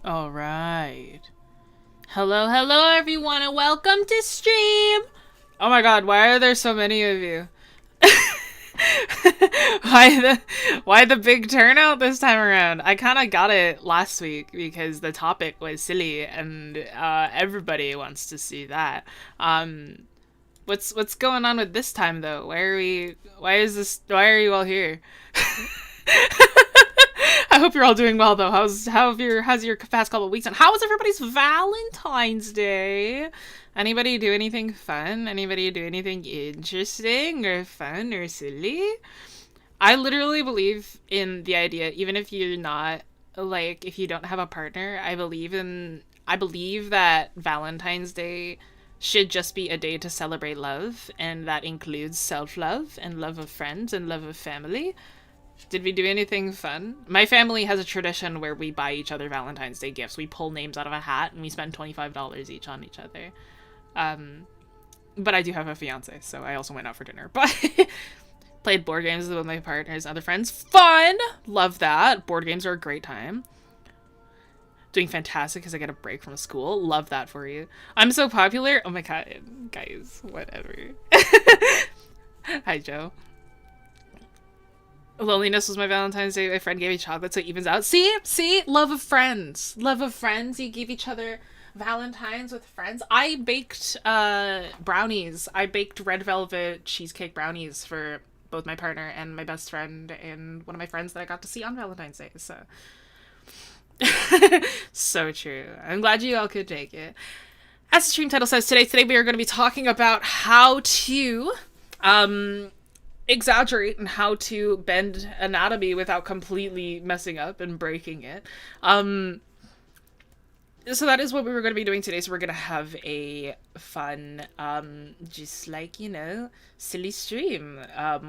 All right. Hello, everyone, and welcome to stream. Oh my God, why are there so many of you? why the why the big turnout this time around? I kind of got it last week because the topic was silly, and everybody wants to see that. Um, what's going on with this time though? Why are we? Why is this? Why are you all here? I hope you're all doing well though. How's your past couple of weeks and how was everybody's Valentine's Day? Anybody do anything fun? Anybody do anything interesting or fun or silly? I literally believe in the idea, even if you're not like if you don't have a partner, I believe that Valentine's Day should just be a day to celebrate love, and that includes self-love and love of friends and love of family. Did we do anything fun? My family has a tradition where we buy each other Valentine's Day gifts. We pull names out of a hat and we spend $25 each on each other. Um, but I do have a fiance, so I also went out for dinner. But played board games with my partners and other friends. Fun! Love that. Board games are a great time. Doing fantastic because I get a break from school. Love that for you. I'm so popular. Oh my god, guys, whatever. Hi, Joe. Loneliness was my Valentine's Day. My friend gave me chocolate, so it evens out. See, love of friends, love of friends. You give each other Valentines with friends. I baked brownies. I baked red velvet cheesecake brownies for both my partner and my best friend and one of my friends that I got to see on Valentine's Day. So, so true. I'm glad you all could take it. As the stream title says, today we are going to be talking about how to exaggerate and how to bend anatomy without completely messing up and breaking it. So that is what we were going to be doing today. So we're going to have a fun, just like, silly stream.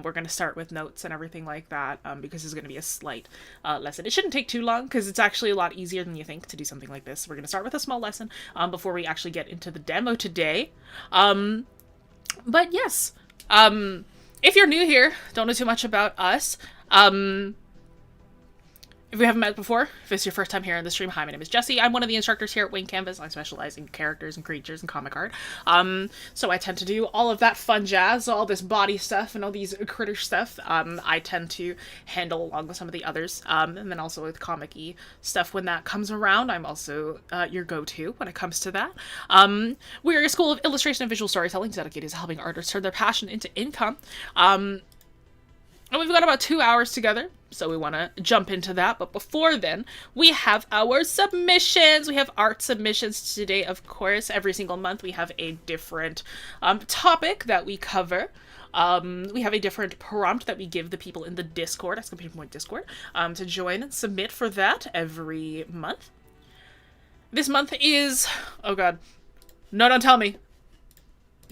We're going to start with notes and everything like that, because it's going to be a slight lesson. It shouldn't take too long because it's actually a lot easier than you think to do something like this. We're going to start with a small lesson before we actually get into the demo today. But yes, if you're new here, don't know too much about us. If we haven't met before, if it's your first time here in the stream, hi, my name is Jesse. I'm one of the instructors here at Wing Canvas. I specialize in characters and creatures and comic art. So I tend to do all of that fun jazz, all this body stuff and all these critter stuff. I tend to handle along with some of the others. And then also with comic-y stuff when that comes around. I'm also your go-to when it comes to that. We're a school of illustration and visual storytelling dedicated to helping artists turn their passion into income. And we've got about 2 hours together, so we want to jump into that. But before then, we have our submissions. We have art submissions today, of course. Every single month, we have a different topic that we cover. We have a different prompt that we give the people in the Discord, exclamation point Discord, to join and submit for that every month. This month is... Oh, God. No, don't tell me.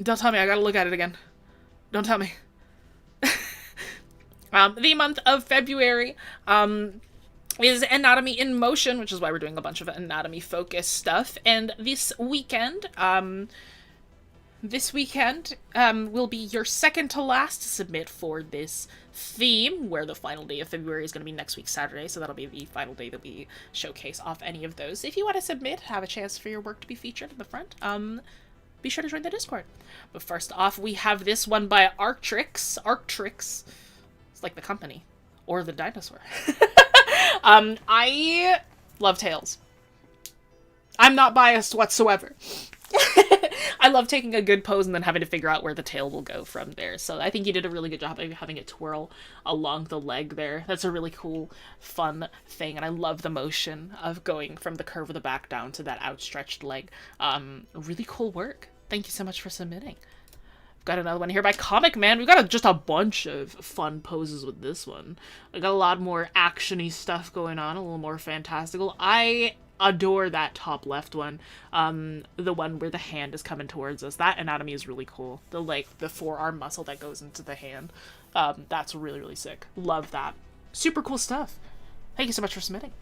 Don't tell me. I gotta look at it again. Don't tell me. The month of February is Anatomy in Motion, which is why we're doing a bunch of anatomy-focused stuff. And this weekend will be your second to last to submit for this theme, where the final day of February is going to be next week, Saturday, so that'll be the final day that we showcase off any of those. If you want to submit, have a chance for your work to be featured in the front, be sure to join the Discord. But first off, we have this one by Arctrix. It's like the company. Or the dinosaur. I love tails. I'm not biased whatsoever. I love taking a good pose and then having to figure out where the tail will go from there. So I think you did a really good job of having it twirl along the leg there. That's a really cool, fun thing. And I love the motion of going from the curve of the back down to that outstretched leg. Really cool work. Thank you so much for submitting. Got another one here by Comic Man. We've got just a bunch of fun poses with this one. I got a lot more action-y stuff going on, a little more fantastical. I adore that top left one, the one where the hand is coming towards us. That anatomy is really cool. The forearm muscle that goes into the hand. That's really, really sick. Love that. Super cool stuff. Thank you so much for submitting.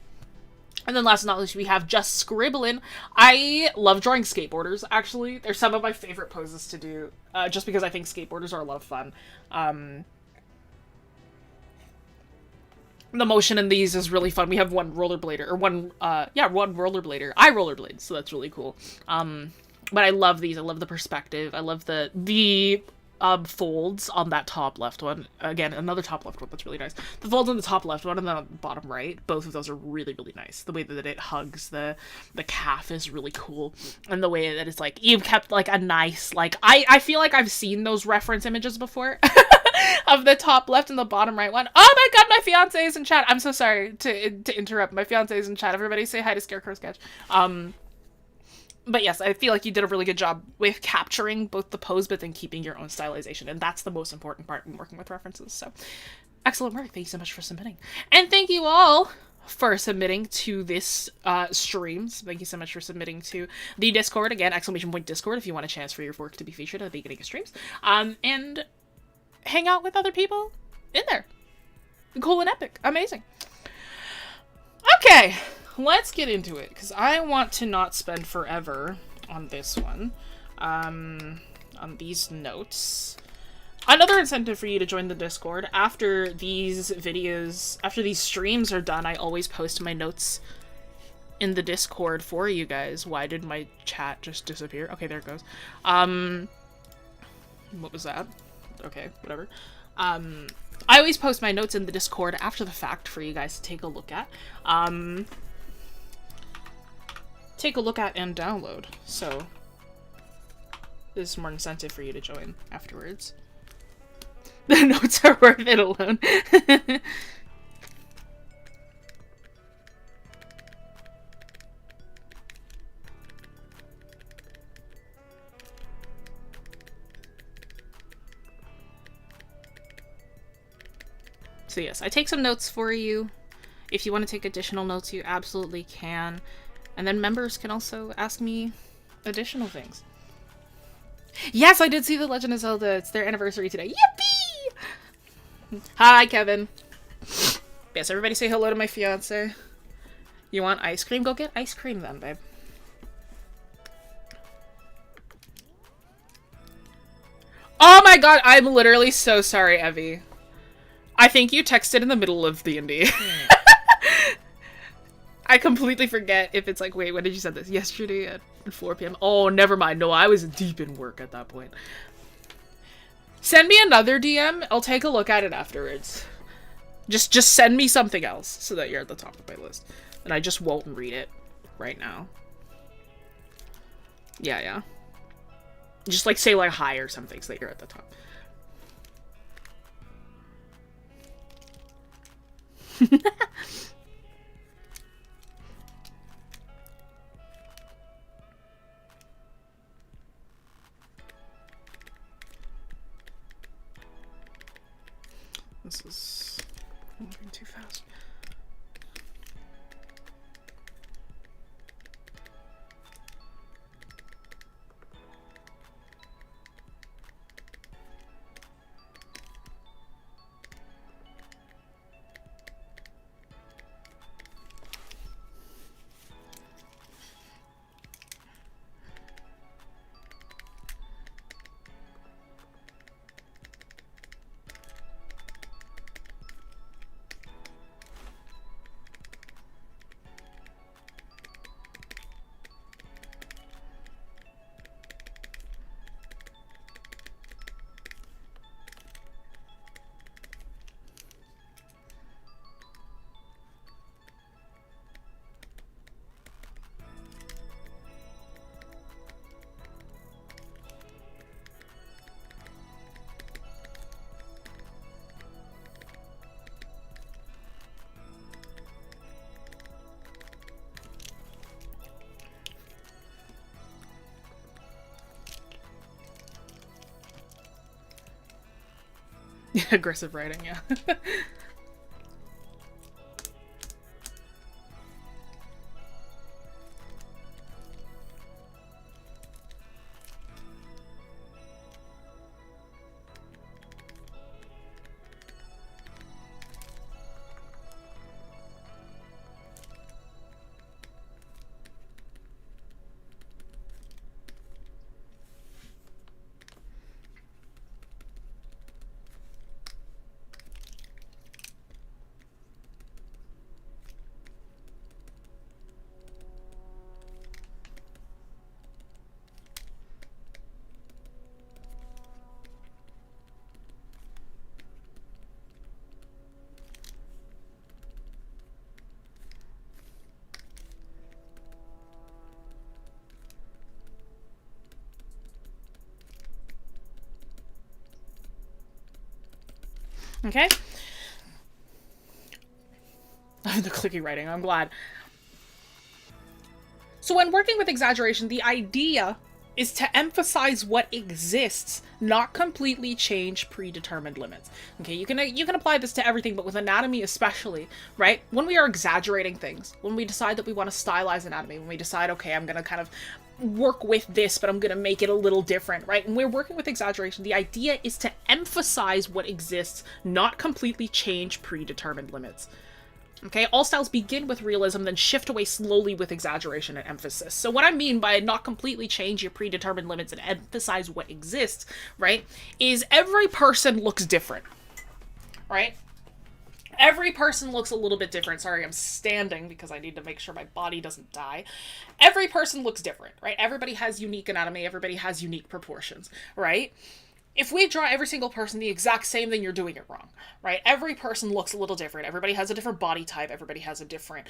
And then last but not least, we have Just Scribbling. I love drawing skateboarders, actually. They're some of my favorite poses to do, just because I think skateboarders are a lot of fun. The motion in these is really fun. We have one rollerblader, or one rollerblader. I rollerblade, so that's really cool. But I love these. I love the perspective. I love the folds on that top left one. Again, another top left one that's really nice. The folds on the top left one and the bottom right, both of those are really, really nice. The way that it hugs the calf is really cool. And the way that it's like, you've kept like a nice, like, I feel like I've seen those reference images before. Of the top left and the bottom right one. Oh my god, my fiance is in chat. I'm so sorry to interrupt. My fiance is in chat. Everybody say hi to Scarecrow Sketch. But yes, I feel like you did a really good job with capturing both the pose, but then keeping your own stylization. And that's the most important part in working with references. So, excellent work. Thank you so much for submitting. And thank you all for submitting to this streams. Thank you so much for submitting to the Discord. Again, !Discord if you want a chance for your work to be featured at the beginning of streams. And hang out with other people in there. Cool and epic. Amazing. Okay. Let's get into it, because I want to not spend forever on this one. On these notes. Another incentive for you to join the Discord, after these videos, after these streams are done, I always post my notes in the Discord for you guys. Why did my chat just disappear? Okay, there it goes. What was that? Okay, whatever. I always post my notes in the Discord after the fact for you guys to take a look at. Take a look at and download. So this is more incentive for you to join afterwards. The notes are worth it alone. So yes, I take some notes for you. If you want to take additional notes, you absolutely can. And then members can also ask me additional things. Yes, I did see The Legend of Zelda. It's their anniversary today. Yippee! Hi, Kevin. Yes, everybody say hello to my fiance. You want ice cream? Go get ice cream then, babe. Oh my god, I'm literally so sorry, Evie. I think you texted in the middle of D&D. I completely forget if it's like, wait, when did you send this? Yesterday at 4 p.m. Oh, never mind. No, I was deep in work at that point. Send me another DM. I'll take a look at it afterwards. Just send me something else so that you're at the top of my list. And I just won't read it right now. Yeah. Just like say like hi or something so that you're at the top. This is moving too fast. Aggressive writing, yeah. Okay? The clicky writing, I'm glad. So when working with exaggeration, the idea is to emphasize what exists, not completely change predetermined limits. Okay, you can apply this to everything, but with anatomy especially, right? When we are exaggerating things, when we decide that we want to stylize anatomy, when we decide, okay, I'm gonna kind of work with this, but I'm gonna make it a little different, right? When we're working with exaggeration, the idea is to emphasize what exists, not completely change predetermined limits. Okay, all styles begin with realism, then shift away slowly with exaggeration and emphasis. So what I mean by not completely change your predetermined limits and emphasize what exists, right, is every person looks different, right? Every person looks a little bit different. Sorry, I'm standing because I need to make sure my body doesn't die. Every person looks different, right? Everybody has unique anatomy. Everybody has unique proportions, right? If we draw every single person the exact same, then you're doing it wrong, right? Every person looks a little different. Everybody has a different body type. Everybody has a different,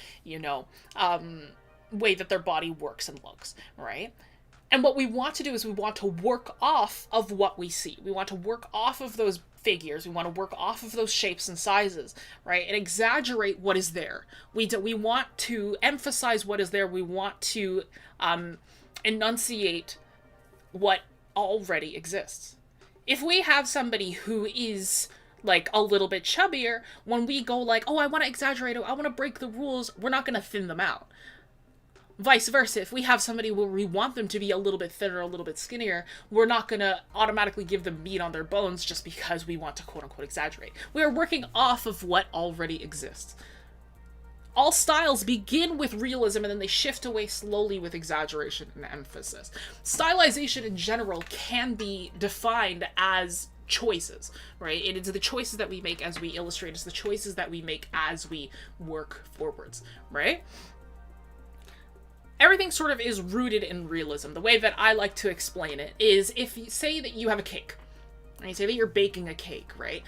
way that their body works and looks, right? And what we want to do is we want to work off of what we see. We want to work off of those figures. We want to work off of those shapes and sizes, right? And exaggerate what is there. We want to emphasize what is there. We want to enunciate what already exists. If we have somebody who is like a little bit chubbier, when we go like, oh, I want to exaggerate it, I want to break the rules, we're not going to thin them out. Vice versa, if we have somebody where we want them to be a little bit thinner, a little bit skinnier, we're not going to automatically give them meat on their bones just because we want to quote-unquote exaggerate. We are working off of what already exists. All styles begin with realism and then they shift away slowly with exaggeration and emphasis. Stylization in general can be defined as choices, right? It is the choices that we make as we illustrate. It's the choices that we make as we work forwards, right? Everything sort of is rooted in realism. The way that I like to explain it is if you say that you have a cake, and you say that you're baking a cake, right?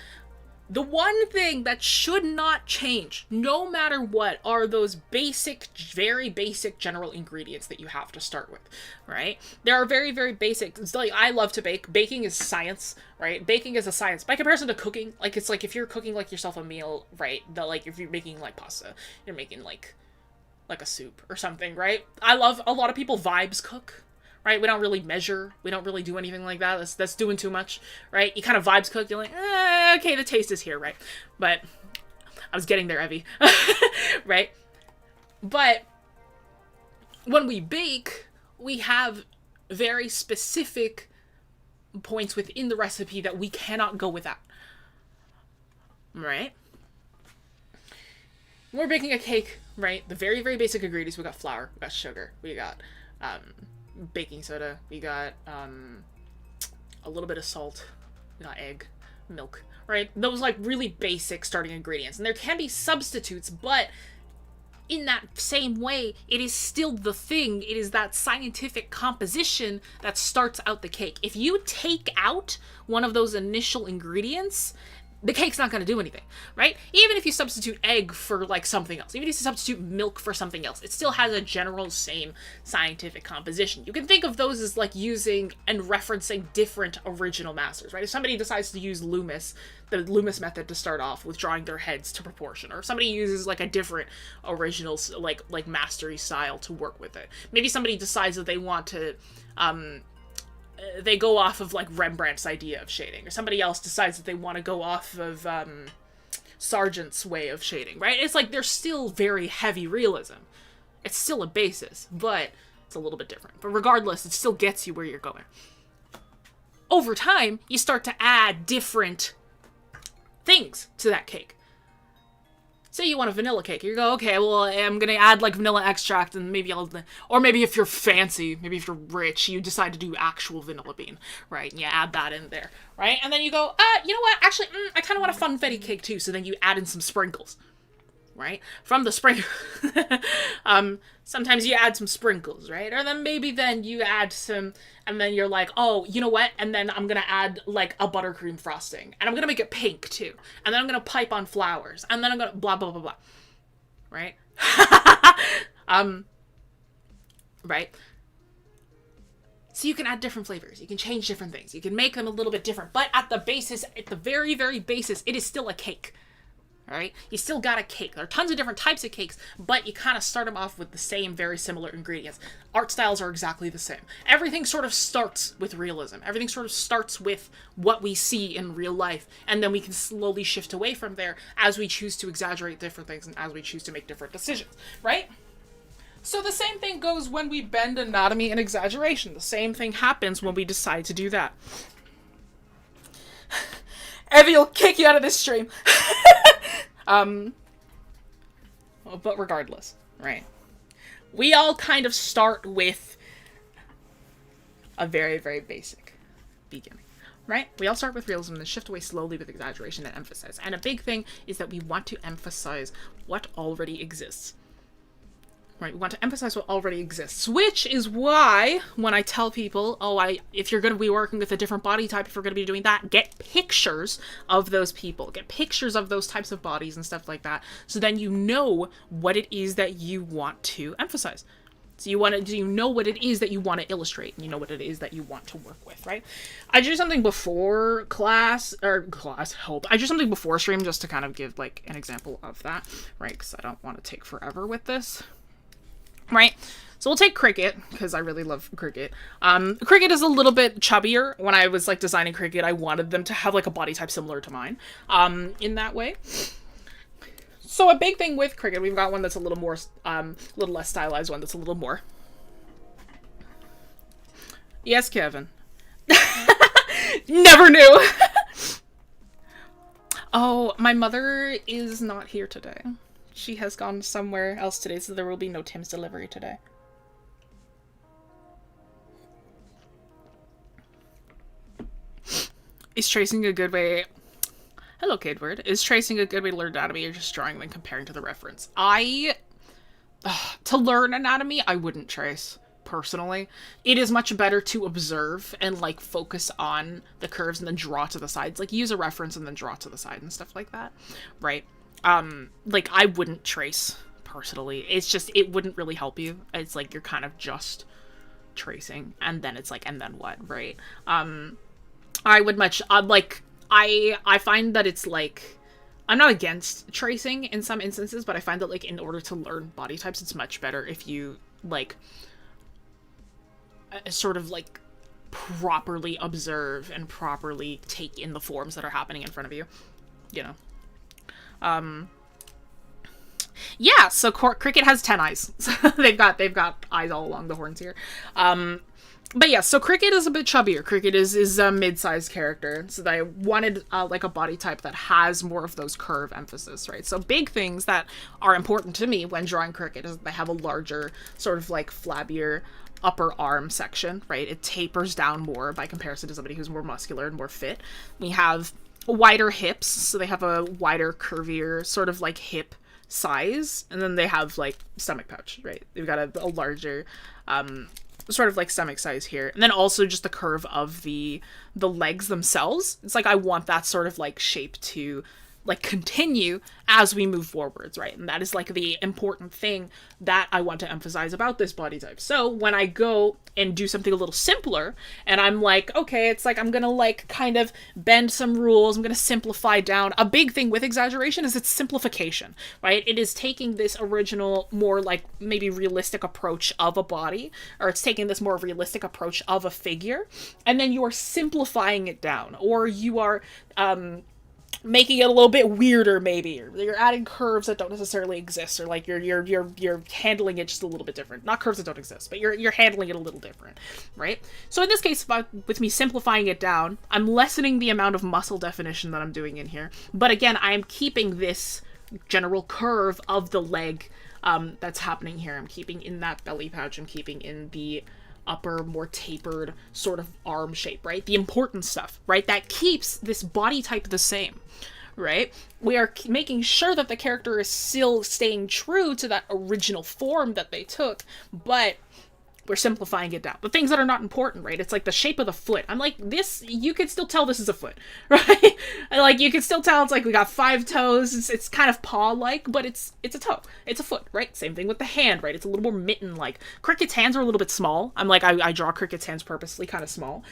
The one thing that should not change, no matter what, are those basic, very basic general ingredients that you have to start with, right? There are very, very basic. It's like, I love to bake. Baking is science, right? Baking is a science. By comparison to cooking, like, it's like if you're cooking, like, yourself a meal, right? Like, if you're making, like, pasta, you're making, like a soup or something, right? I love, a lot of people vibes cook, right? We don't really measure. We don't really do anything like that. That's doing too much, right? You kind of vibes cook. You're like, okay, the taste is here, right? But I was getting there, Evie, right? But when we bake, we have very specific points within the recipe that we cannot go without, right? When we're baking a cake, right? The very, very basic ingredients. We got flour, we got sugar, we got baking soda, we got a little bit of salt, we got egg, milk, right? Those like really basic starting ingredients. And there can be substitutes, but in that same way, it is still the thing. It is that scientific composition that starts out the cake. If you take out one of those initial ingredients, the cake's not going to do anything, right? Even if you substitute egg for, like, something else, even if you substitute milk for something else, it still has a general same scientific composition. You can think of those as, like, using and referencing different original masters, right? If somebody decides to use Loomis, the Loomis method to start off with drawing their heads to proportion, or if somebody uses, like, a different original, like mastery style to work with it. Maybe somebody decides that they want to, they go off of, like, Rembrandt's idea of shading, or somebody else decides that they want to go off of Sargent's way of shading, right? It's like, there's still very heavy realism. It's still a basis, but it's a little bit different. But regardless, it still gets you where you're going. Over time, you start to add different things to that cake. Say you want a vanilla cake. You go, okay, well, I'm going to add, like, vanilla extract, and maybe or maybe if you're fancy, maybe if you're rich, you decide to do actual vanilla bean, right? And you add that in there, right? And then you go, you know what? Actually, I kind of want a funfetti cake, too. So then you add in some sprinkles, right? From the sprinkles. Sometimes you add some sprinkles, right? Or then maybe then you add some, and then you're like, oh, you know what? And then I'm going to add, like, a buttercream frosting. And I'm going to make it pink, too. And then I'm going to pipe on flowers. And then I'm going to blah, blah, blah, blah. Right? Right? So you can add different flavors. You can change different things. You can make them a little bit different. But at the very, very basis, it is still a cake. All right? You still got a cake. There are tons of different types of cakes, but you kind of start them off with the same, very similar ingredients. Art styles are exactly the same. Everything sort of starts with realism. Everything sort of starts with what we see in real life, and then we can slowly shift away from there as we choose to exaggerate different things and as we choose to make different decisions, right? So the same thing goes when we bend anatomy and exaggeration. The same thing happens when we decide to do that. Evie will kick you out of this stream. But regardless, right? We all kind of start with a very, very basic beginning, right? We all start with realism and then shift away slowly with exaggeration and emphasize. And a big thing is that we want to emphasize what already exists. Right, we want to emphasize what already exists, which is why when I tell people, if you're going to be working with a different body type, if you're going to be doing that, get pictures of those people, get pictures of those types of bodies and stuff like that, so then you know what it is that you want to emphasize. So you know what it is that you want to illustrate, and you know what it is that you want to work with, right? I do something before I do something before stream just to kind of give like an example of that, right? Because I don't want to take forever with this. Right, so we'll take Cricket, because I really love Cricket. Cricket is a little bit chubbier. When I was, like, designing Cricket, I wanted them to have, like, a body type similar to mine, in that way. So a big thing with Cricket, we've got one that's a little more, little less stylized, one that's a little more. Yes, Kevin. Never knew! Oh, my mother is not here today. She has gone somewhere else today, so there will be no Tim's delivery today. Is tracing a good way... Hello, Kidward. Is tracing a good way to learn anatomy or just drawing and then comparing to the reference? To learn anatomy, I wouldn't trace, personally. It is much better to observe and, like, focus on the curves and then draw to the sides. Like, use a reference and then draw to the side and stuff like that, right? Like, I wouldn't trace, personally. It's just, it wouldn't really help you. It's like, you're kind of just tracing, and then it's like, and then what, right? I would much, I find that it's like, I'm not against tracing in some instances, but I find that, like, in order to learn body types, it's much better if you, like, sort of, like, properly observe and properly take in the forms that are happening in front of you, you know? Yeah, so Cricket has 10 eyes. they've got eyes all along the horns here. But yeah, so Cricket is a bit chubbier. Cricket is a mid-sized character, so I wanted, like, a body type that has more of those curve emphasis, right? So big things that are important to me when drawing Cricket is they have a larger, sort of, like, flabbier upper arm section, right? It tapers down more by comparison to somebody who's more muscular and more fit. We have wider hips, so they have a wider, curvier, sort of, like, hip size, and then they have, like, stomach pouch, right? They've got a larger, sort of, like, stomach size here, and then also just the curve of the legs themselves. It's like, I want that sort of, like, shape to, like, continue as we move forwards, right? And that is, like, the important thing that I want to emphasize about this body type. So when I go and do something a little simpler, and I'm like, okay, it's like, I'm gonna, like, kind of bend some rules, I'm gonna simplify down. A big thing with exaggeration is its simplification, right? It is taking this original, more, like, maybe realistic approach of a body, or it's taking this more realistic approach of a figure, and then you are simplifying it down, or you are, making it a little bit weirder, maybe, or you're adding curves that don't necessarily exist, or, like, you're handling it just a little bit different. Not curves that don't exist, but you're handling it a little different, right? So in this case, with me simplifying it down, I'm lessening the amount of muscle definition that I'm doing in here, but again, I am keeping this general curve of the leg that's happening here. I'm keeping in that belly pouch, I'm keeping in the upper, more tapered sort of arm shape, right? The important stuff, right? That keeps this body type the same, right? We are making sure that the character is still staying true to that original form that they took, but We're simplifying it down. The things that are not important, right? It's like the shape of the foot. I'm like, this, you could still tell this is a foot, right? And like, you can still tell it's like we got 5 toes. It's kind of paw-like, but it's a toe. It's a foot, right? Same thing with the hand, right? It's a little more mitten-like. Cricket's hands are a little bit small. I'm like, I draw Cricket's hands purposely kind of small.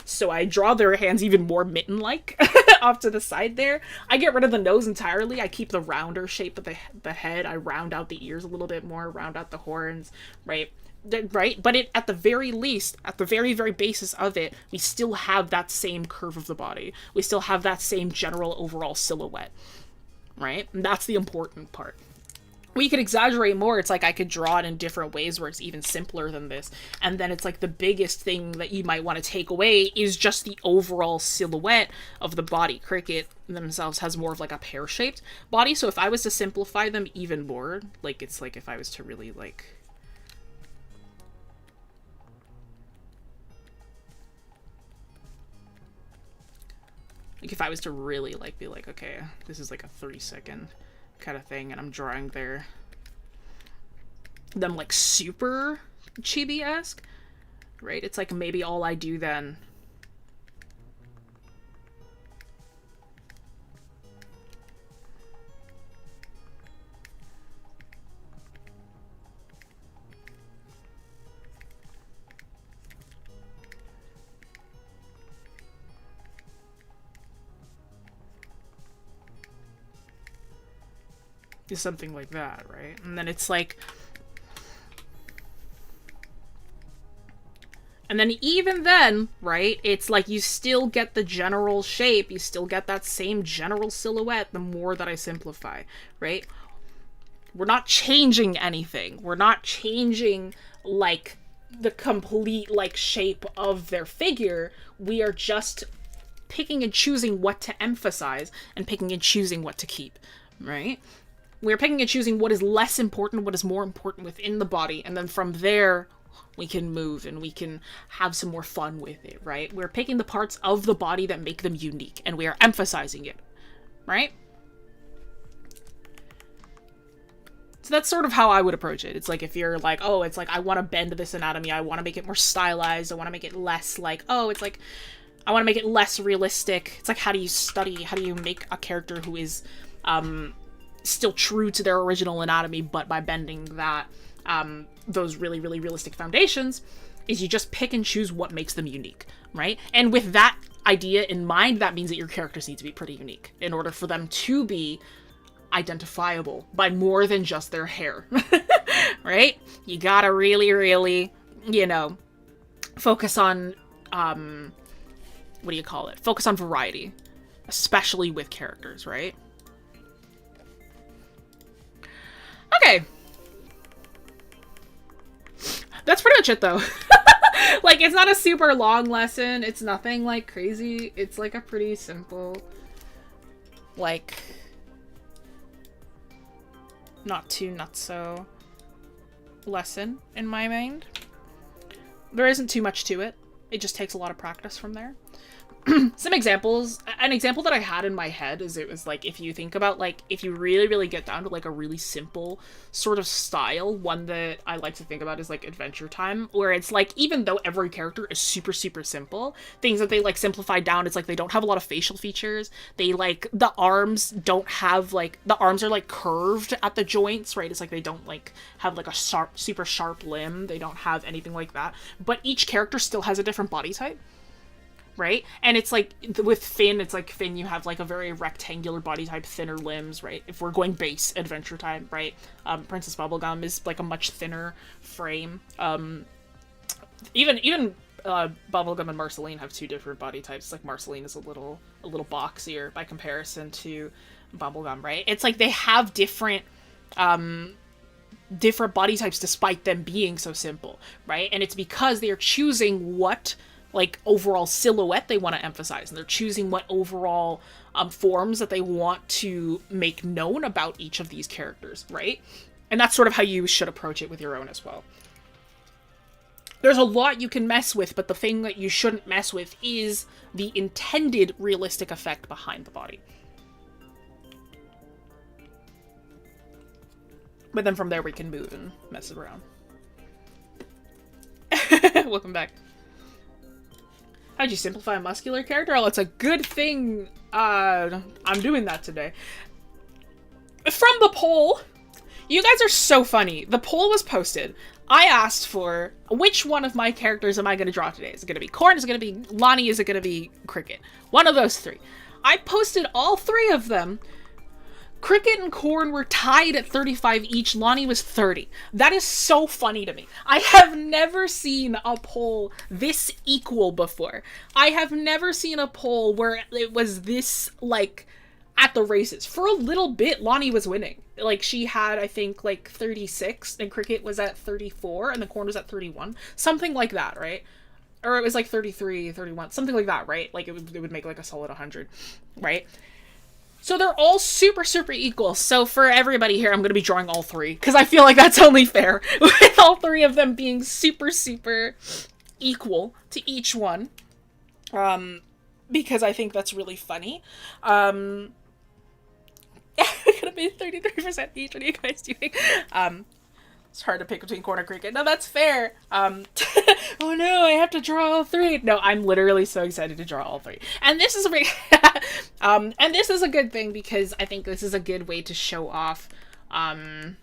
So I draw their hands even more mitten-like off to the side there. I get rid of the nose entirely. I keep the rounder shape of the head. I round out the ears a little bit more, round out the horns, right? Right? But at the very least, at the very, very basis of it, we still have that same curve of the body. We still have that same general overall silhouette, right? And that's the important part. We could exaggerate more. It's like I could draw it in different ways where it's even simpler than this. And then it's like the biggest thing that you might want to take away is just the overall silhouette of the body. Cricket themselves has more of like a pear-shaped body. So if I was to simplify them even more, like it's like if I was to really like... Like if I was to really like be like, okay, this is like a 30-second kind of thing, and I'm drawing them like super chibi-esque, right? It's like maybe all I do then is something like that, right? And then it's like... And then even then, right, it's like you still get the general shape, you still get that same general silhouette the more that I simplify, right? We're not changing anything. We're not changing, like, the complete, like, shape of their figure. We are just picking and choosing what to emphasize and picking and choosing what to keep, right? We're picking and choosing what is less important, what is more important within the body, and then from there, we can move and we can have some more fun with it, right? We're picking the parts of the body that make them unique, and we are emphasizing it, right? So that's sort of how I would approach it. It's like if you're like, oh, it's like I want to bend this anatomy, I want to make it more stylized, I want to make it less like, oh, it's like I want to make it less realistic. It's like how do you make a character who is still true to their original anatomy, but by bending that those really, really realistic foundations, is you just pick and choose what makes them unique, right? And with that idea in mind, that means that your characters need to be pretty unique in order for them to be identifiable by more than just their hair, right? You gotta really, really, you know, focus on, what do you call it? Focus on variety, especially with characters, right? Okay. That's pretty much it, though. Like, it's not a super long lesson. It's nothing, like, crazy. It's, like, a pretty simple, like, not too nutso lesson, in my mind. There isn't too much to it. It just takes a lot of practice from there. Some examples. An example that I had in my head is it was like, if you think about like, if you really, really get down to like a really simple sort of style, one that I like to think about is like Adventure Time, where it's like, even though every character is super, super simple, things that they like simplify down, it's like they don't have a lot of facial features. They like, the arms don't have like, the arms are like curved at the joints, right? It's like they don't like have like a sharp, super sharp limb. They don't have anything like that. But each character still has a different body type. Right? And it's like, with Finn, it's like Finn, you have like a very rectangular body type, thinner limbs, right? If we're going base Adventure Time, right? Princess Bubblegum is like a much thinner frame. Even Bubblegum and Marceline have two different body types. Like Marceline is a little boxier by comparison to Bubblegum, right? It's like they have different body types despite them being so simple, right? And it's because they are choosing what like overall silhouette they want to emphasize, and they're choosing what overall forms that they want to make known about each of these characters, right? And that's sort of how you should approach it with your own as well. There's a lot you can mess with, but the thing that you shouldn't mess with is the intended realistic effect behind the body. But then from there we can move and mess around. Welcome back. How'd you simplify a muscular character? Oh, it's a good thing I'm doing that today. From the poll, you guys are so funny. The poll was posted. I asked for which one of my characters am I going to draw today? Is it going to be Corn? Is it going to be Lonnie? Is it going to be Cricket? One of those three. I posted all three of them. Cricket and Corn were tied at 35 each. Lonnie was 30. That is so funny to me. I have never seen a poll this equal before. I have never seen a poll where it was this, like, at the races. For a little bit, Lonnie was winning. Like, she had, I think, like, 36, and Cricket was at 34, and the Corn was at 31. Something like that, right? Or it was, like, 33, 31. Something like that, right? Like, it would make, like, a solid 100, right? So they're all super, super equal. So for everybody here, I'm going to be drawing all three, because I feel like that's only fair, with all three of them being super, super equal to each one. Because I think that's really funny. It's going to be 33% each. What are you guys doing? It's hard to pick between Corn and Cricket. No, that's fair. Oh no, I have to draw all three. No, I'm literally so excited to draw all three. And this is a big and this is a good thing, because I think this is a good way to show off how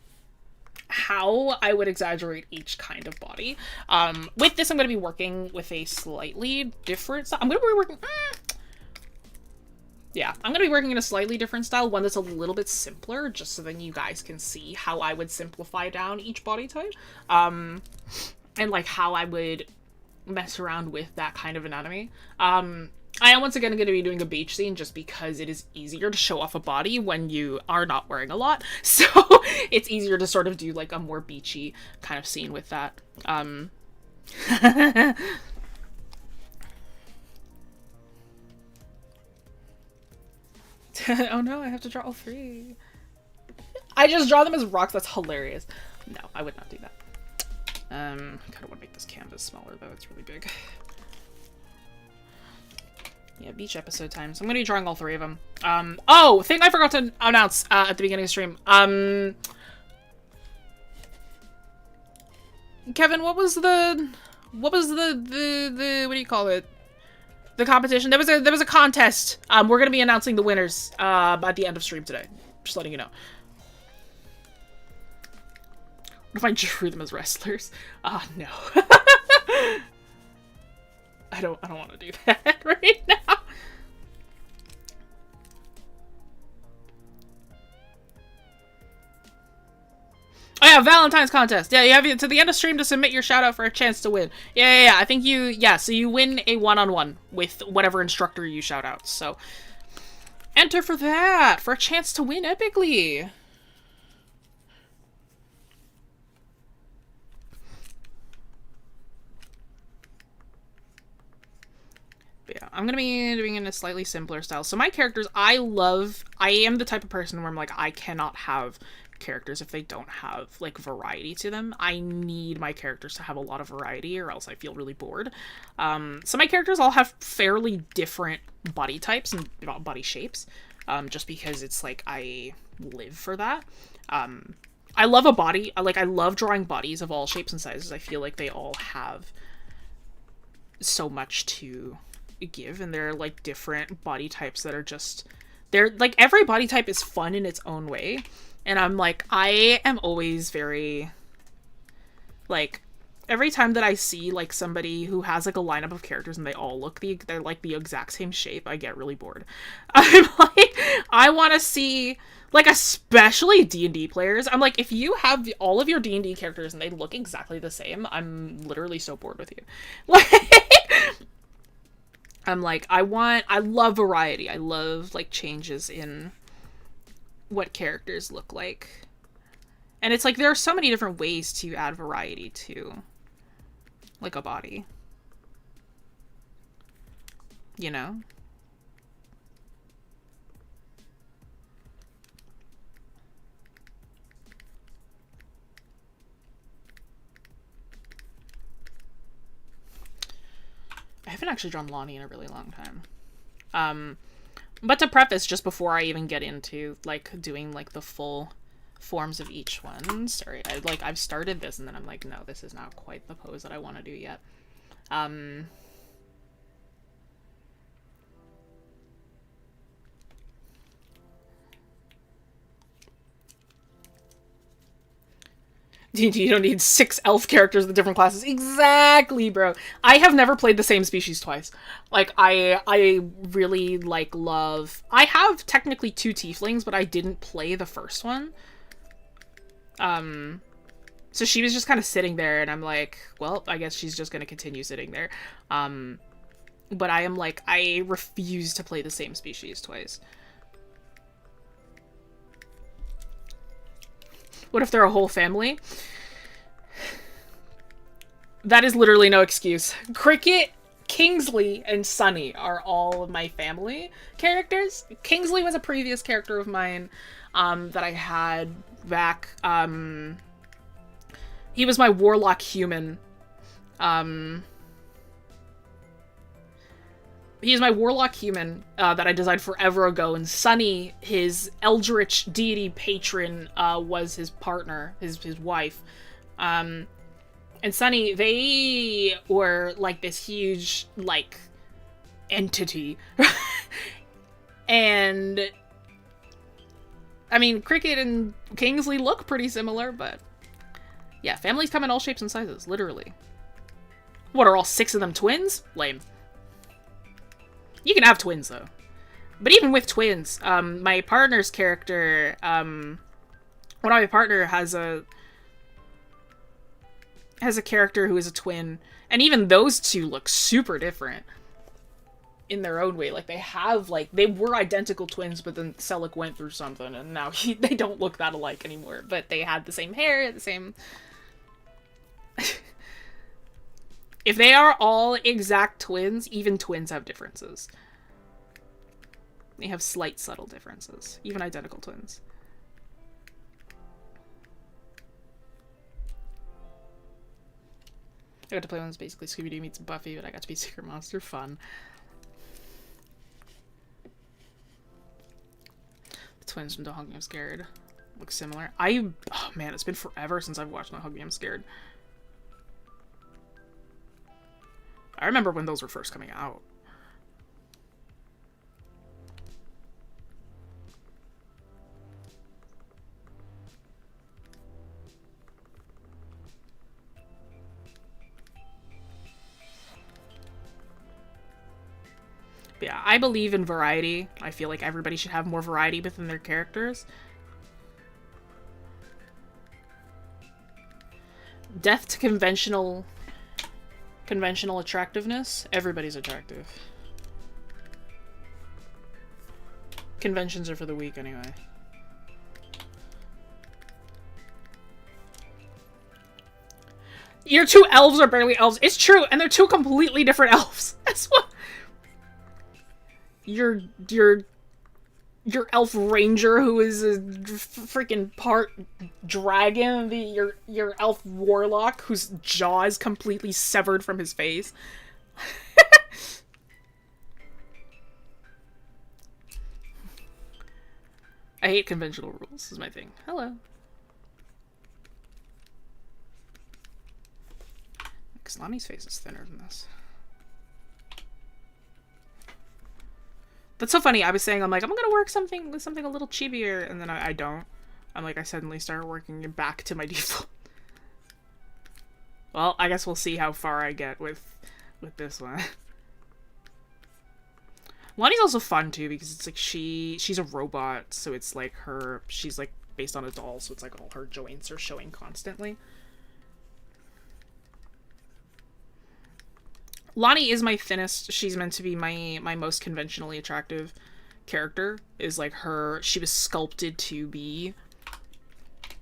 I would exaggerate each kind of body. With this, I'm going to be working with a slightly different style. I'm going to be working... Yeah, I'm going to be working in a slightly different style, one that's a little bit simpler, just so then you guys can see how I would simplify down each body type. And, like, how I would mess around with that kind of anatomy. I am once again going to be doing a beach scene, just because it is easier to show off a body when you are not wearing a lot. So, it's easier to sort of do, like, a more beachy kind of scene with that. Oh no, I have to draw all three. I just draw them as rocks. That's hilarious. No, I would not do that. I kind of want to make this canvas smaller, though. It's really big. Yeah, beach episode time. So I'm going to be drawing all three of them. Oh, thing I forgot to announce at the beginning of stream. Kevin, what was the what do you call it? The competition. There was a contest. We're gonna be announcing the winners at the end of stream today. Just letting you know. What if I drew them as wrestlers? No. I don't want to do that right now. Oh yeah, Valentine's contest. Yeah, you have to the end of stream to submit your shout out for a chance to win. Yeah. I think so you win a one-on-one with whatever instructor you shout out. So enter for that, for a chance to win epically. But yeah, I'm gonna be doing it in a slightly simpler style. So my characters, I am the type of person where I'm like, I cannot have characters if they don't have, like, variety to them. I need my characters to have a lot of variety, or else I feel really bored. So my characters all have fairly different body types and body shapes, just because it's like, I live for that. I love a body. I love drawing bodies of all shapes and sizes. I feel like they all have so much to give, and they're, like, different body types that are just... They're, like, every body type is fun in its own way. And I'm like, I am always very, like, every time that I see, like, somebody who has, like, a lineup of characters and they all look they're, like, the exact same shape, I get really bored. I'm like, I want to see, like, especially D&D players. I'm like, if you have all of your D&D characters and they look exactly the same, I'm literally so bored with you. Like, I'm like, I love variety. I love, like, changes in what characters look like. And it's like, there are so many different ways to add variety to, like, a body. You know? I haven't actually drawn Lonnie in a really long time. But to preface, just before I even get into, like, doing, like, the full forms of each one. Sorry, I've started this and then I'm like, no, this is not quite the pose that I want to do yet. You don't need 6 elf characters with different classes. Exactly, bro. I have never played the same species twice. Like, I really, like, love... I have technically 2 tieflings, but I didn't play the first one. So she was just kind of sitting there, and I'm like, well, I guess she's just gonna continue sitting there. But I am like, I refuse to play the same species twice. What if they're a whole family? That is literally no excuse. Cricket, Kingsley, and Sunny are all of my family characters. Kingsley was a previous character of mine that I had back. He was my warlock human. He's my warlock human that I designed forever ago, and Sunny, his eldritch deity patron, was his partner, his wife. And Sunny, they were like this huge, like, entity. And I mean, Cricket and Kingsley look pretty similar, but yeah, families come in all shapes and sizes, literally. What, are all 6 of them twins? Lame. You can have twins, though. But even with twins, my partner's character, one of my partner has a character who is a twin, and even those two look super different in their own way. Like, they have, like, they were identical twins, but then Selleck went through something, and now they don't look that alike anymore. But they had the same hair, the same... If they are all exact twins, even twins have differences. They have slight, subtle differences. Even identical twins. I got to play one that's basically Scooby-Doo meets Buffy, but I got to be Secret Monster. Fun. The twins from The Hug Me I'm Scared look similar. Oh man, it's been forever since I've watched The Hug Me I'm Scared. I remember when those were first coming out. But yeah, I believe in variety. I feel like everybody should have more variety within their characters. Death to conventional attractiveness. Everybody's attractive. Conventions are for the weak anyway. Your 2 elves are barely elves. It's true, and they're 2 completely different elves. That's what... Your elf ranger, who is a freaking part dragon, your elf warlock, whose jaw is completely severed from his face. I hate conventional rules, is my thing. Hello. Because Lonnie's face is thinner than this. That's so funny. I was saying, I'm like, I'm gonna work something with something a little chibier, and then I don't. I'm like, I suddenly start working back to my default. Well, I guess we'll see how far I get with this one. Lonnie's also fun too, because it's like she's a robot, so it's like she's like based on a doll, so it's like all her joints are showing constantly. Lonnie is my thinnest. She's meant to be my most conventionally attractive character. Is like she was sculpted to be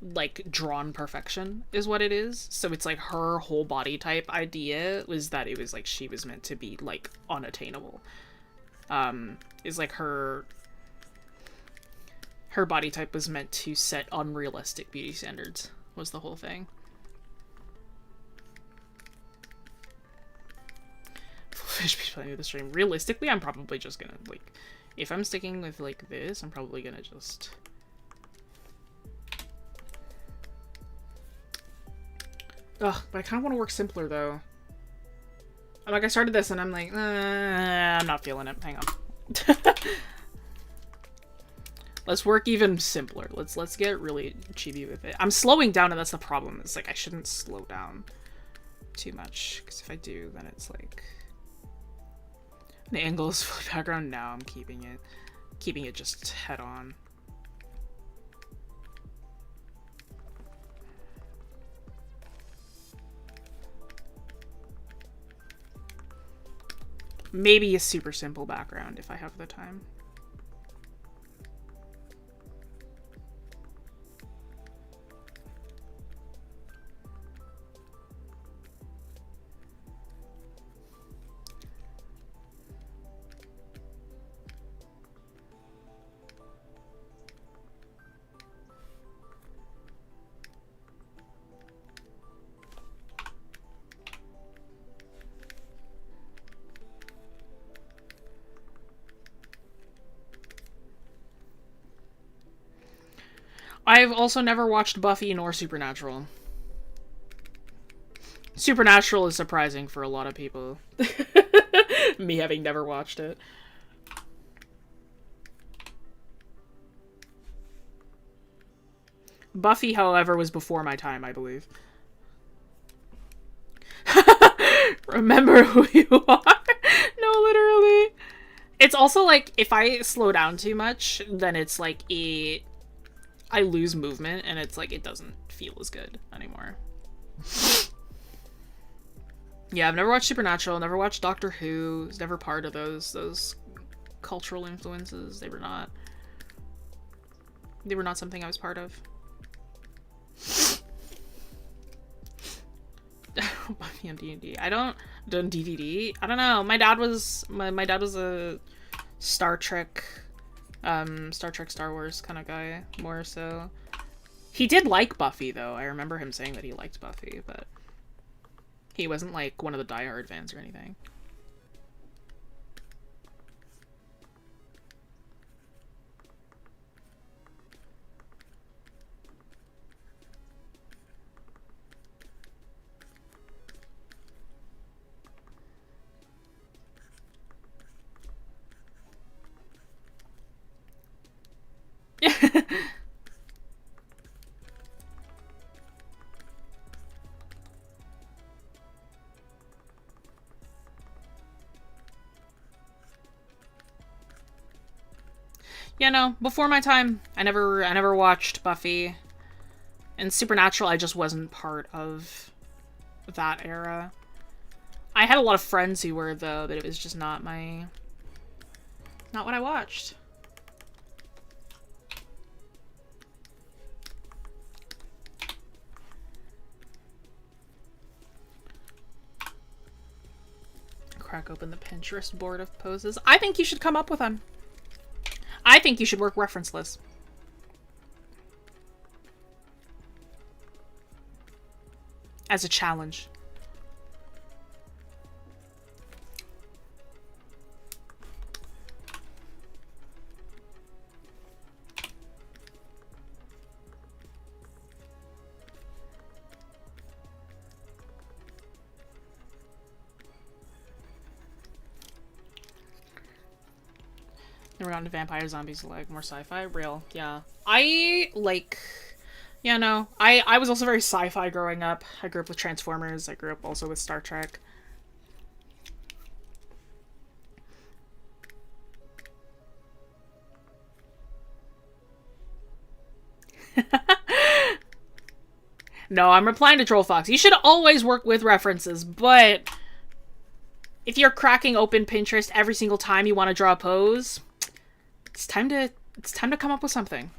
like drawn perfection is what it is. So it's like her whole body type idea was that it was like she was meant to be like unattainable. Is like her body type was meant to set unrealistic beauty standards was the whole thing. Fish playing with the stream. Realistically, I'm probably just gonna, like, if I'm sticking with, like, this, I'm probably gonna just Ugh, but I kind of want to work simpler, though. Like, I started this, and I'm like, I'm not feeling it. Hang on. Let's work even simpler. Let's get really chibi with it. I'm slowing down, and that's the problem. It's like, I shouldn't slow down too much, because if I do, then it's like... The angles for the background, now I'm keeping it just head on. Maybe a super simple background if I have the time. I've also never watched Buffy nor Supernatural. Supernatural is surprising for a lot of people. Me having never watched it. Buffy, however, was before my time, I believe. Remember who you are? No, literally. It's also like, if I slow down too much, then it's like I lose movement, and it's like, it doesn't feel as good anymore. Yeah, I've never watched Supernatural, never watched Doctor Who, was never part of those cultural influences. They were not something I was part of. Buffy on D&D. I don't done DVD. I don't know. My dad was a Star Trek, Star Wars kind of guy, more so. He did like Buffy, though. I remember him saying that he liked Buffy, but he wasn't like one of the diehard fans or anything. Yeah, no, before my time. I never watched Buffy. And Supernatural, I just wasn't part of that era. I had a lot of friends who were, though, but it was just not what I watched. Crack open the Pinterest board of poses. I think you should come up with them. I think you should work reference lists. As a challenge. Never gotten to vampire zombies, like more sci-fi. Real, yeah. Yeah, no. I was also very sci-fi growing up. I grew up with Transformers. I grew up also with Star Trek. No, I'm replying to Troll Fox. You should always work with references, but if you're cracking open Pinterest every single time you want to draw a pose, it's time to come up with something.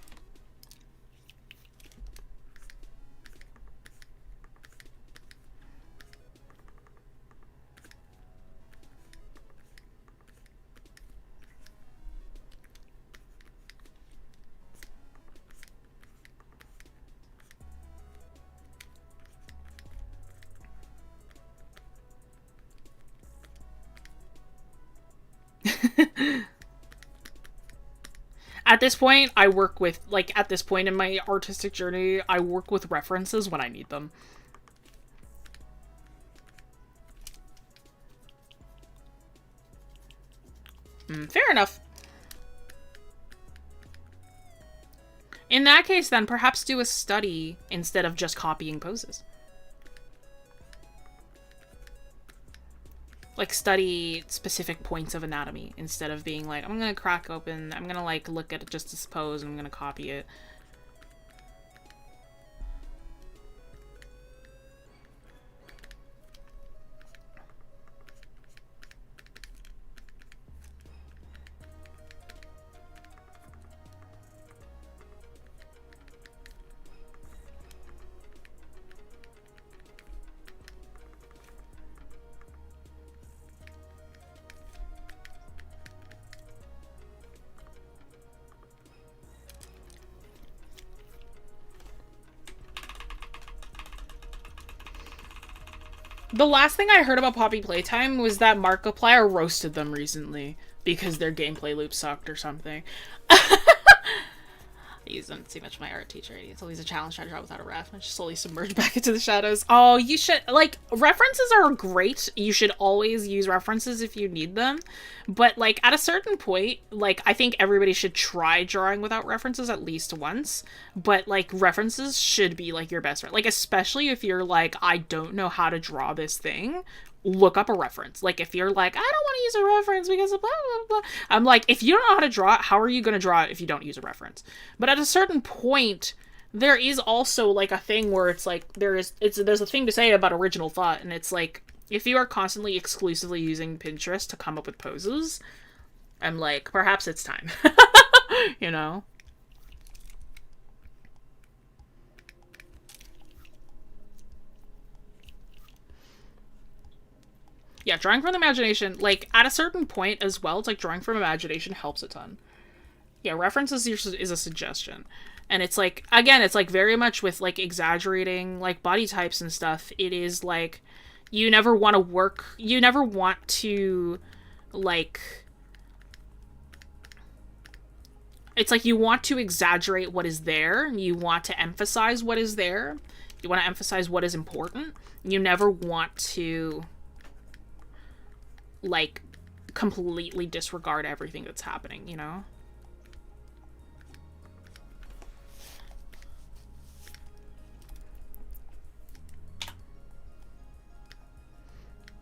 At this point, I work with, like, at this point in my artistic journey, I work with references when I need them. Fair enough. In that case, then, perhaps do a study instead of just copying poses. Like, study specific points of anatomy instead of being like, I'm gonna crack open, I'm gonna, like, look at just this pose and I'm gonna copy it. The last thing I heard about Poppy Playtime was that Markiplier roasted them recently because their gameplay loop sucked or something. I use them too much my art teacher. It's always a challenge trying to draw without a ref. I just slowly submerge back into the shadows. Oh, you should, like, references are great. You should always use references if you need them. But, like, at a certain point, like, I think everybody should try drawing without references at least once. But, like, references should be, like, your best friend. Like, especially if you're like, I don't know how to draw this thing. Look up a reference. Like, if you're like, I don't want to use a reference because of blah, blah, blah. I'm like, if you don't know how to draw it, how are you going to draw it if you don't use a reference? But at a certain point, there is also, like, a thing where it's like, there's a thing to say about original thought, and it's like, if you are constantly exclusively using Pinterest to come up with poses, I'm like, perhaps it's time. You know? Yeah, drawing from the imagination, like, at a certain point as well, it's like drawing from imagination helps a ton. Yeah, references is a suggestion. And it's like, again, it's like very much with, like, exaggerating, like, body types and stuff. It is like, you never want to, like, it's like you want to exaggerate what is there. You want to emphasize what is there. You want to emphasize what is important. You never want to, like, completely disregard everything that's happening, you know?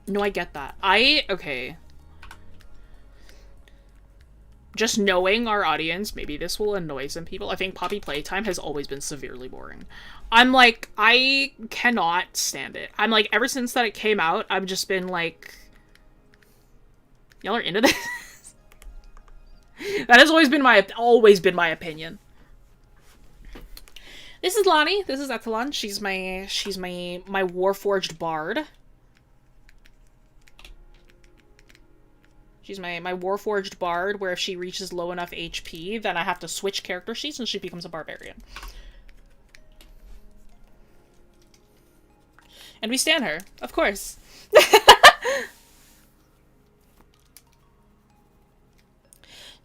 No, I get that. Okay. Just knowing our audience, maybe this will annoy some people. I think Poppy Playtime has always been severely boring. I'm like, I cannot stand it. I'm like, ever since that it came out, I've just been like, y'all are into this? That has always been my opinion. This is Lonnie. This is Ethelon. She's my Warforged bard. She's my Warforged bard, where if she reaches low enough HP, then I have to switch character sheets and she becomes a barbarian. And we stan her, of course.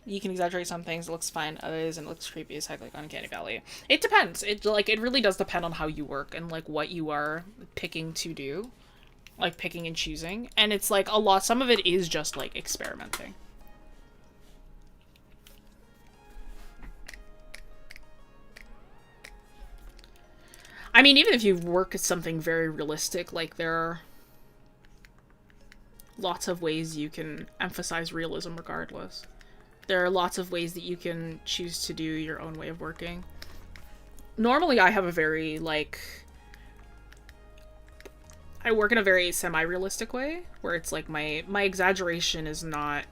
You can exaggerate some things, it looks fine, others, and it looks creepy as heck, like Uncanny Valley. It depends. It really does depend on how you work and, like, what you are picking to do. Like, picking and choosing. And it's, like, some of it is just, like, experimenting. I mean, even if you work at something very realistic, like, there are lots of ways you can emphasize realism regardless. There are lots of ways that you can choose to do your own way of working. Normally, I have a very, like, I work in a very semi-realistic way, where it's like my exaggeration is not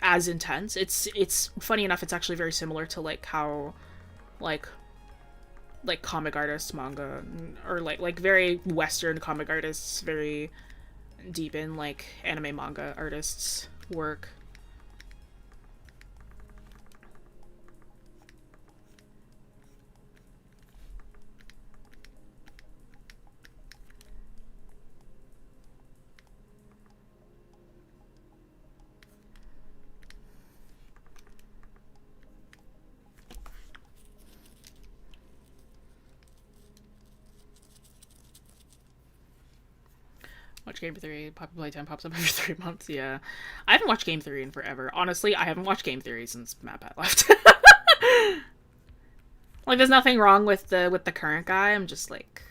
as intense. It's funny enough, it's actually very similar to, like, how, like comic artists, manga, or like very Western comic artists, very deep in, like, anime manga artists work. Watch Game 3. Poppy Playtime pops up every 3 months. Yeah. I haven't watched Game Theory in forever. Honestly, I haven't watched Game Theory since MatPat left. Like, there's nothing wrong with the current guy. I'm just like,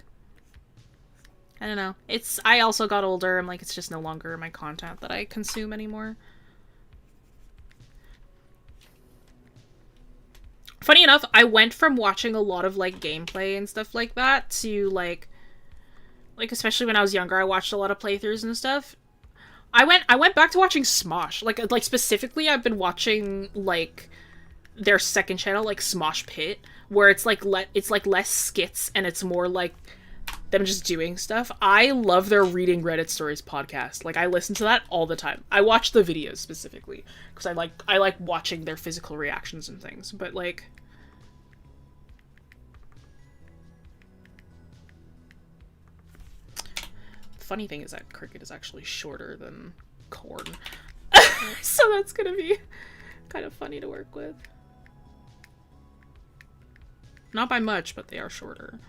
I don't know. I also got older. I'm like, it's just no longer my content that I consume anymore. Funny enough, I went from watching a lot of, like, gameplay and stuff like that to, like, especially when I was younger, I watched a lot of playthroughs and stuff. I went back to watching Smosh. Like specifically, I've been watching, like, their second channel, like Smosh Pit, where it's like less skits and it's more like them just doing stuff. I love their Reading Reddit Stories podcast. Like, I listen to that all the time. I watch the videos specifically because I like watching their physical reactions and things. But like, the funny thing is that Cricket is actually shorter than Corn, so that's gonna be kind of funny to work with. Not by much, but they are shorter.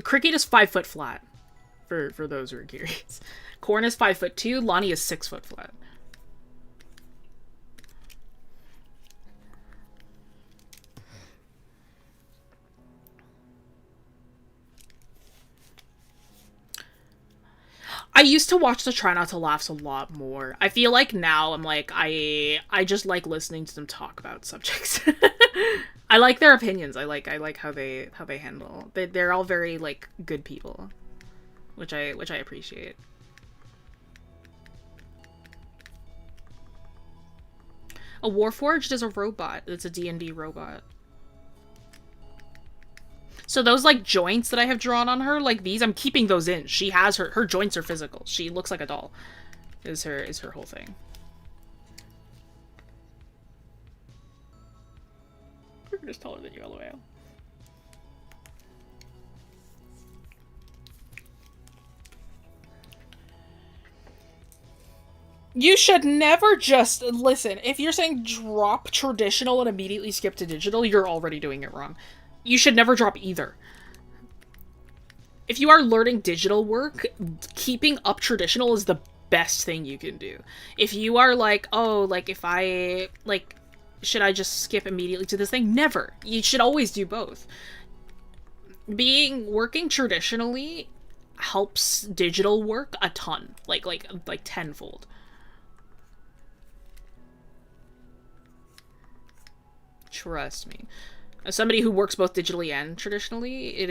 Cricket is 5 foot flat, for those who are curious. Corn is 5'2", Lonnie is 6 foot flat. I used to watch the Try Not to Laughs a lot more. I feel like now I'm like, I just like listening to them talk about subjects. I like their opinions. I like how they handle. They're all very, like, good people, which I appreciate. A Warforged is a robot. It's a D&D robot. So those, like, joints that I have drawn on her, like these, I'm keeping those in. She has her joints are physical. She looks like a doll. Is her whole thing. We're just taller than you, LOL. You should never just listen. If you're saying drop traditional and immediately skip to digital, you're already doing it wrong. You should never drop either. If you are learning digital work, keeping up traditional is the best thing you can do. If you are like, oh, like, if I, like, should I just skip immediately to this thing? Never. You should always do both. Working traditionally helps digital work a ton. Like tenfold. Trust me. As somebody who works both digitally and traditionally,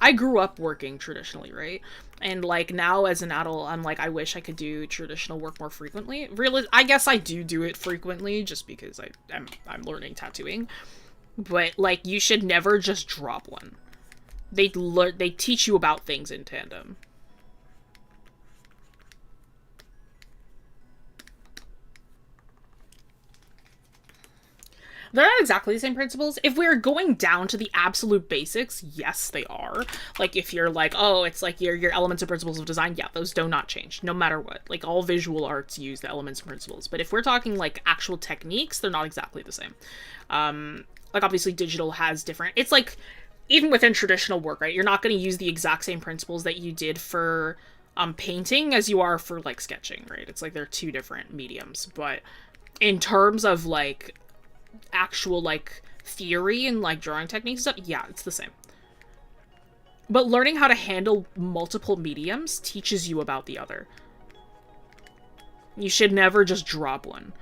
I grew up working traditionally, right? And, like, now as an adult, I'm like, I wish I could do traditional work more frequently. Really, I guess I do it frequently just because I'm learning tattooing. But, like, you should never just drop one. They teach you about things in tandem. They're not exactly the same principles. If we're going down to the absolute basics, yes, they are. Like, if you're like, oh, it's like your elements and principles of design, yeah, those do not change, no matter what. Like, all visual arts use the elements and principles. But if we're talking, like, actual techniques, they're not exactly the same. Like, obviously, digital has different... It's like, even within traditional work, right, you're not going to use the exact same principles that you did for painting as you are for, like, sketching, right? It's like they're two different mediums. But in terms of, like, actual, like, theory and, like, drawing techniques and stuff, yeah, it's the same. But learning how to handle multiple mediums teaches you about the other. You should never just drop one.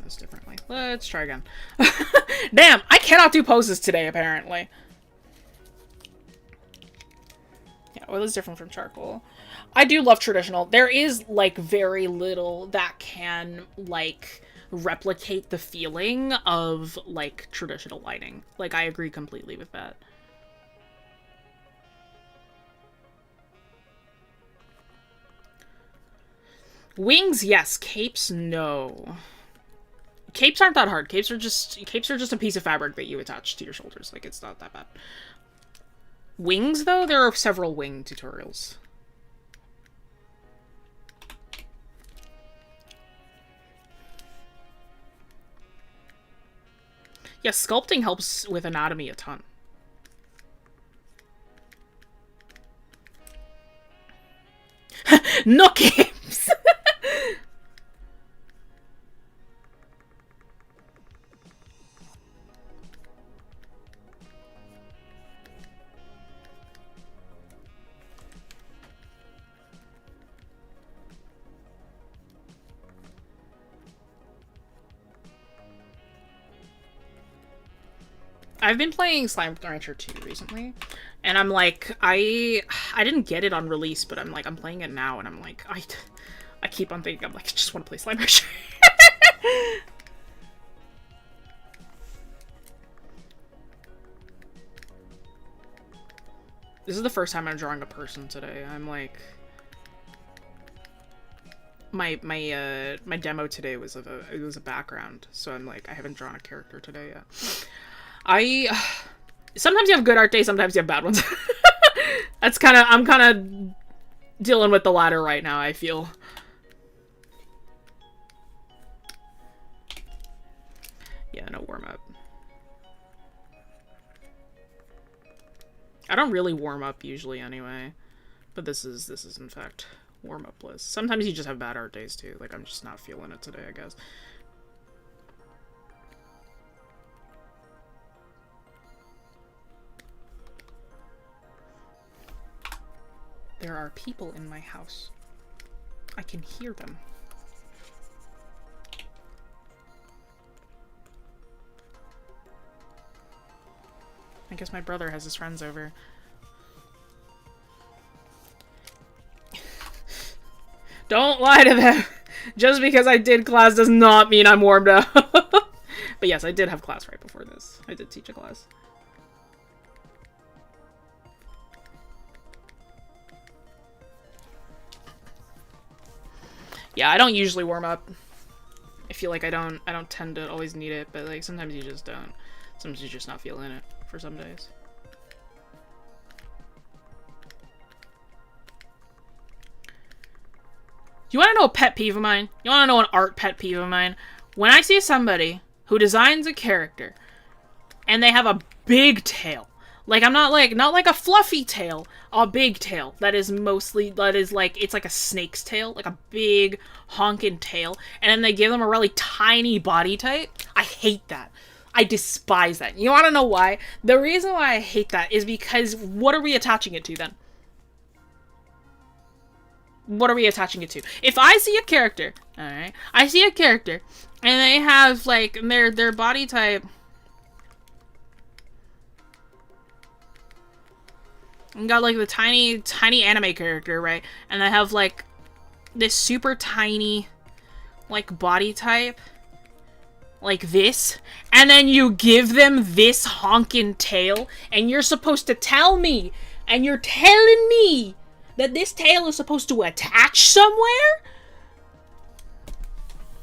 this differently. Let's try again. Damn, I cannot do poses today, apparently. Yeah, oil is different from charcoal. I do love traditional. There is, like, very little that can, like, replicate the feeling of, like, traditional lighting. Like, I agree completely with that. Wings, yes. Capes, no. Capes aren't that hard. Capes are just a piece of fabric that you attach to your shoulders. Like, it's not that bad. Wings, though, there are several wing tutorials. Yeah, sculpting helps with anatomy a ton. No capes! I've been playing Slime Rancher 2 recently, and I'm like, I didn't get it on release, but I'm like, I'm playing it now, and I'm like, I keep on thinking, I'm like, I just want to play Slime Rancher. This is the first time I'm drawing a person today. I'm like, my demo today was it was a background, so I'm like, I haven't drawn a character today yet. Sometimes you have good art days, sometimes you have bad ones. I'm kind of dealing with the latter right now, I feel. Yeah, no warm up. I don't really warm up usually anyway, but this is in fact warm up list. Sometimes you just have bad art days too, like I'm just not feeling it today, I guess. There are people in my house. I can hear them. I guess my brother has his friends over. Don't lie to them! Just because I did class does not mean I'm warmed up. But yes, I did have class right before this. I did teach a class. Yeah, I don't usually warm up. I feel like I don't tend to always need it, but like sometimes you just don't. Sometimes you're just not feeling it for some days. You want to know a pet peeve of mine? You want to know an art pet peeve of mine? When I see somebody who designs a character and they have a big tail, like I'm not like a fluffy tail, a big tail that is like, it's like a snake's tail, like a big honking tail, and then they give them a really tiny body type. I hate that. I despise that. You want to know why? The reason why I hate that is because what are we attaching it to then? What are we attaching it to? If I see a character, alright, I see a character, and they have, like, their body type, and got, like, the tiny anime character, right, and they have, like, this super tiny, like, body type, like this, and then you give them this honkin' tail, and you're supposed to tell me, and you're telling me that this tail is supposed to attach somewhere?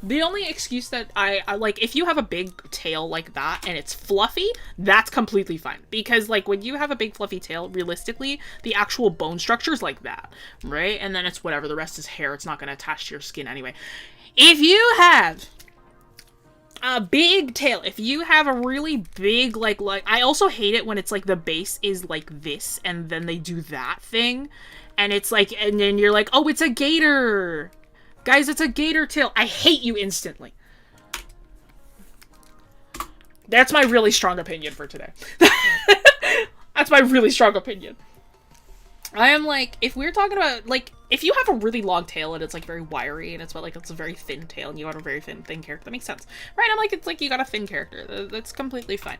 The only excuse that I like, if you have a big tail like that and it's fluffy, that's completely fine. Because, like, when you have a big fluffy tail, realistically, the actual bone structure is like that, right? And then it's whatever, the rest is hair, it's not going to attach to your skin anyway. If you have a big tail, if you have a really big, like, I also hate it when it's, like, the base is like this, and then they do that thing. And it's like, and then you're like, oh, it's a gator. Guys, it's a gator tail. I hate you instantly. That's my really strong opinion for today. That's my really strong opinion. I am like, if we're talking about, like, if you have a really long tail and it's like very wiry and it's like it's a very thin tail and you got a very thin character, that makes sense, right? I'm like, it's like you got a thin character. That's completely fine.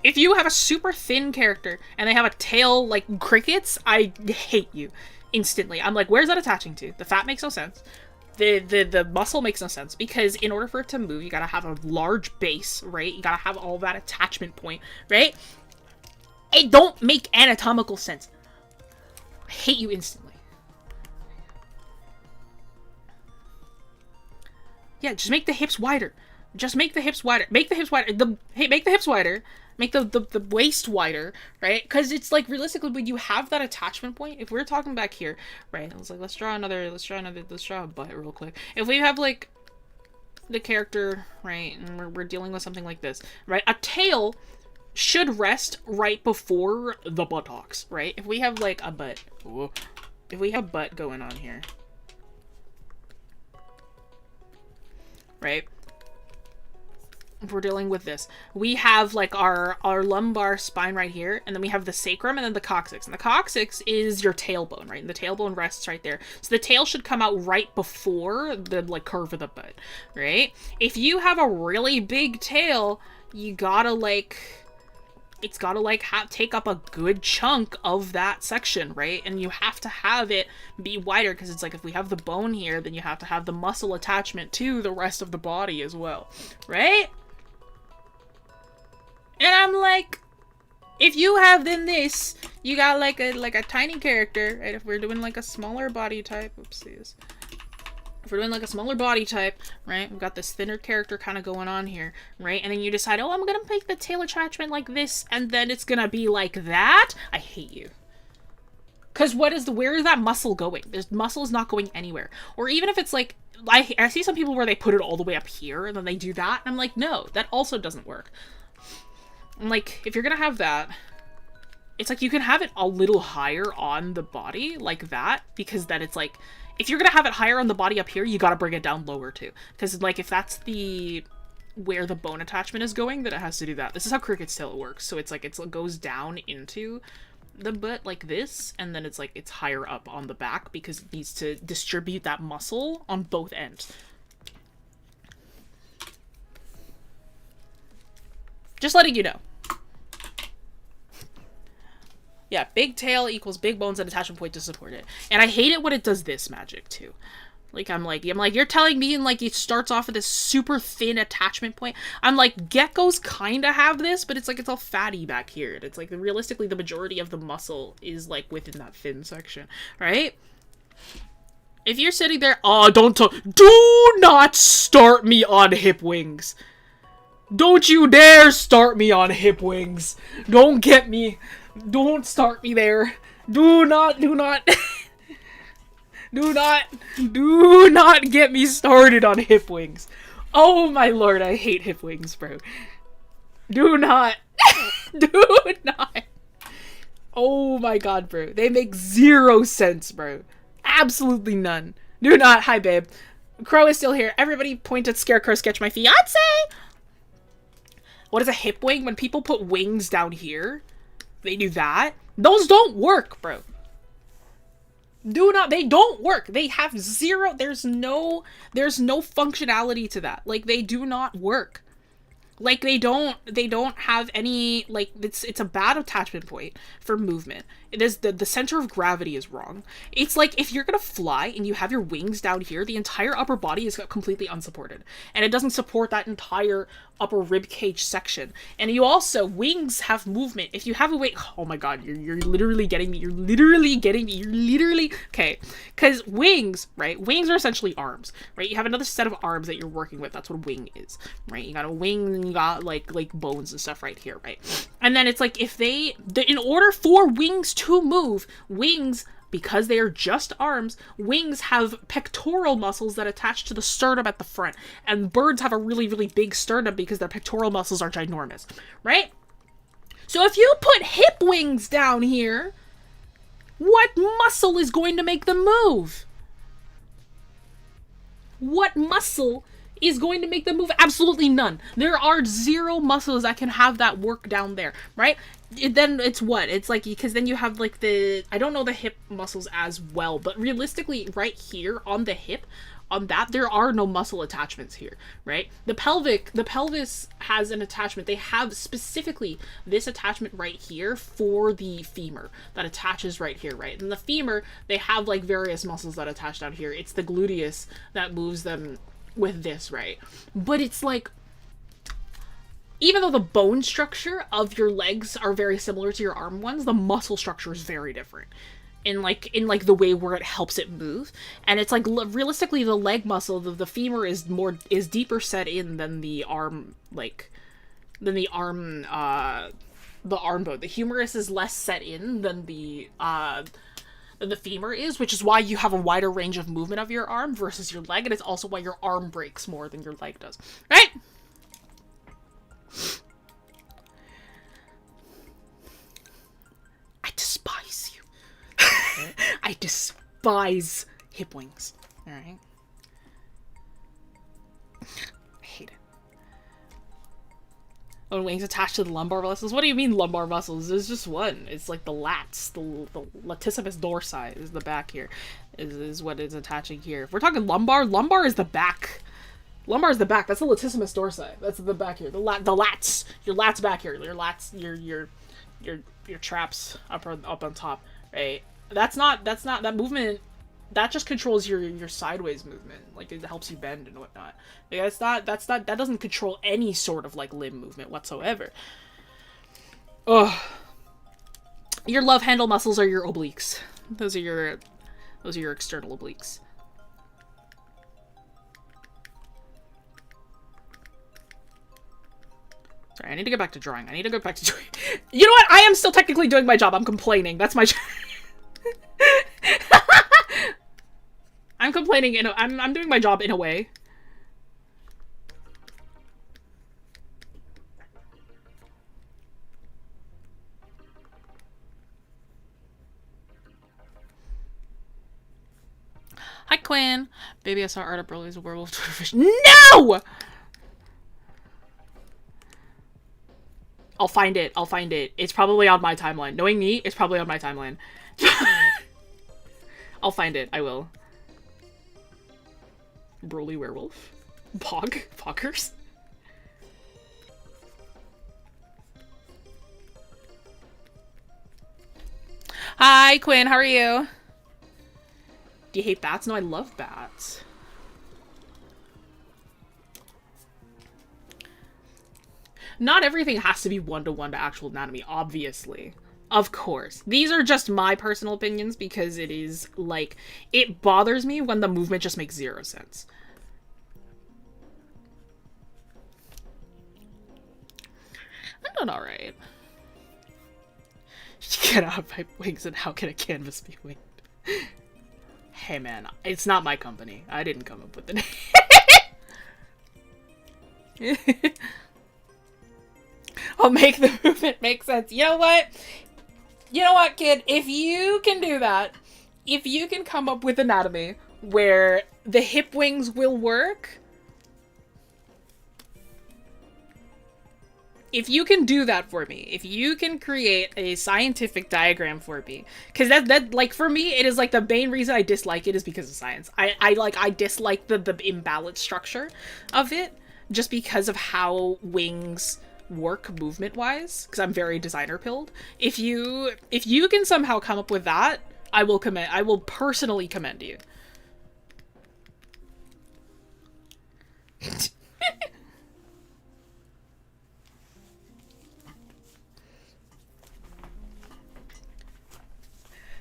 If you have a super thin character and they have a tail like crickets, I hate you instantly. I'm like, where's that attaching to? The fat makes no sense. The muscle makes no sense, because in order for it to move, you gotta have a large base, right? You gotta have all that attachment point, right? It don't make anatomical sense. I hate you instantly. Yeah, just make the hips wider. Just make the hips wider. Make the hips wider. Make the hips wider. Make the waist wider, right? Because it's like, realistically, when you have that attachment point, if we're talking back here, right? I was like, let's draw a butt real quick. If we have like the character, right, and we're dealing with something like this, right? A tail should rest right before the buttocks, right? If we have like a butt, if we have butt going on here, right? If we're dealing with this, we have like our lumbar spine right here, and then we have the sacrum, and then the coccyx. And the coccyx is your tailbone, right? And the tailbone rests right there. So the tail should come out right before the like curve of the butt, right? If you have a really big tail, you gotta like, it's gotta like take up a good chunk of that section, right? And you have to have it be wider, because it's like, if we have the bone here, then you have to have the muscle attachment to the rest of the body as well, right? And I'm like, if you have then this, you got like a tiny character, right? If we're doing like a smaller body type, oopsies. If we're doing like a smaller body type, right? We've got this thinner character kind of going on here, right? And then you decide, oh, I'm gonna make the tail attachment like this, and then it's gonna be like that. I hate you. Cause where is that muscle going? This muscle is not going anywhere. Or even if it's like, I see some people where they put it all the way up here, and then they do that, and I'm like, no, that also doesn't work. And like, if you're gonna have that, it's like you can have it a little higher on the body, like that, because then it's like, if you're gonna have it higher on the body up here, you gotta bring it down lower too. Because like, if that's where the bone attachment is going, then it has to do that. This is how cricket's tail works. So it's like, it goes down into the butt like this, and then it's like, it's higher up on the back because it needs to distribute that muscle on both ends. Just letting you know. Yeah, big tail equals big bones and attachment point to support it. And I hate it when it does this magic too. Like, I'm like, you're telling me, and like, it starts off with this super thin attachment point. I'm like, geckos kind of have this, but it's like, it's all fatty back here. And it's like, realistically, the majority of the muscle is like within that thin section, right? If you're sitting there, do not start me on hip wings. Don't you dare start me on hip wings. Don't start me there. Do not get me started on hip wings. Oh my lord, I hate hip wings, bro. Do not. Oh my god, bro. They make 0 sense, bro. Absolutely none. Do not. Hi, babe. Crow is still here. Everybody point at Scarecrow Sketch, my fiance. What is a hip wing? When people put wings down here, they do that. Those don't work, bro. They don't work. They have 0, there's no functionality to that. Like, they do not work. Like, they don't have any, like, it's a bad attachment point for movement. It is, the center of gravity is wrong. It's like, if you're gonna fly and you have your wings down here, the entire upper body is completely unsupported. And it doesn't support that entire upper rib cage section. And you also, wings have movement. If you have a wing, oh my god, you're literally getting me. Okay. Because wings, right? Wings are essentially arms, right? You have another set of arms that you're working with. That's what a wing is, right? You got a wing, and you got like bones and stuff right here, right? And then it's like, if in order for wings to move, wings, because they are just arms, wings have pectoral muscles that attach to the sternum at the front. And birds have a really, really big sternum because their pectoral muscles are ginormous, right? So if you put hip wings down here, what muscle is going to make them move? What muscle is going to make them move? Absolutely none. There are 0 muscles that can have that work down there, right? then it's what? It's like, because then you have like I don't know the hip muscles as well, but realistically right here on the hip, on that, there are no muscle attachments here, right? The pelvis has an attachment. They have specifically this attachment right here for the femur that attaches right here, right? And the femur, they have like various muscles that attach down here. It's the gluteus that moves them with this, right? But it's like, even though the bone structure of your legs are very similar to your arm ones, the muscle structure is very different in the way where it helps it move. And it's like, realistically, the leg muscle, the femur is deeper set in than the arm, the arm bone. The humerus is less set in than the femur is, which is why you have a wider range of movement of your arm versus your leg, and it's also why your arm breaks more than your leg does, right? I despise you. I despise hip wings. Alright? I hate it. When wings attached to the lumbar muscles? What do you mean lumbar muscles? There's just one. It's like the lats. The latissimus dorsi is the back here. Is what is attaching here. If we're talking lumbar is the back. Lumbar is the back. That's the latissimus dorsi. That's the back here. The lats. Your lats back here. Your lats. Your traps up on top. Right. That's not that movement. That just controls your sideways movement. Like, it helps you bend and whatnot. Like, that doesn't control any sort of like limb movement whatsoever. Ugh. Your love handle muscles are your obliques. Those are your external obliques. Sorry, I need to get back to drawing. You know what? I am still technically doing my job. I'm complaining. That's my job. I'm complaining. I'm doing my job in a way. Hi, Quinn. Baby, I saw Art up early as a werewolf. No! I'll find it. It's probably on my timeline. Knowing me, it's probably on my timeline. I'll find it. I will. Broly werewolf? Poggers? Hi, Quinn. How are you? Do you hate bats? No, I love bats. Not everything has to be one-to-one to actual anatomy, obviously. Of course. These are just my personal opinions because it is, like, it bothers me when the movement just makes zero sense. I'm doing alright. You get out by wings, and how can a canvas be winged? Hey man, it's not my company. I didn't come up with the name. I'll make the movement make sense. You know what? You know what, kid? If you can do that, if you can come up with anatomy where the hip wings will work, if you can do that for me, if you can create a scientific diagram for me, because that like, for me, it is like the main reason I dislike it is because of science. I dislike the imbalanced structure of it just because of how wings work movement wise, because I'm very designer pilled. If you can somehow come up with that, I will personally commend you.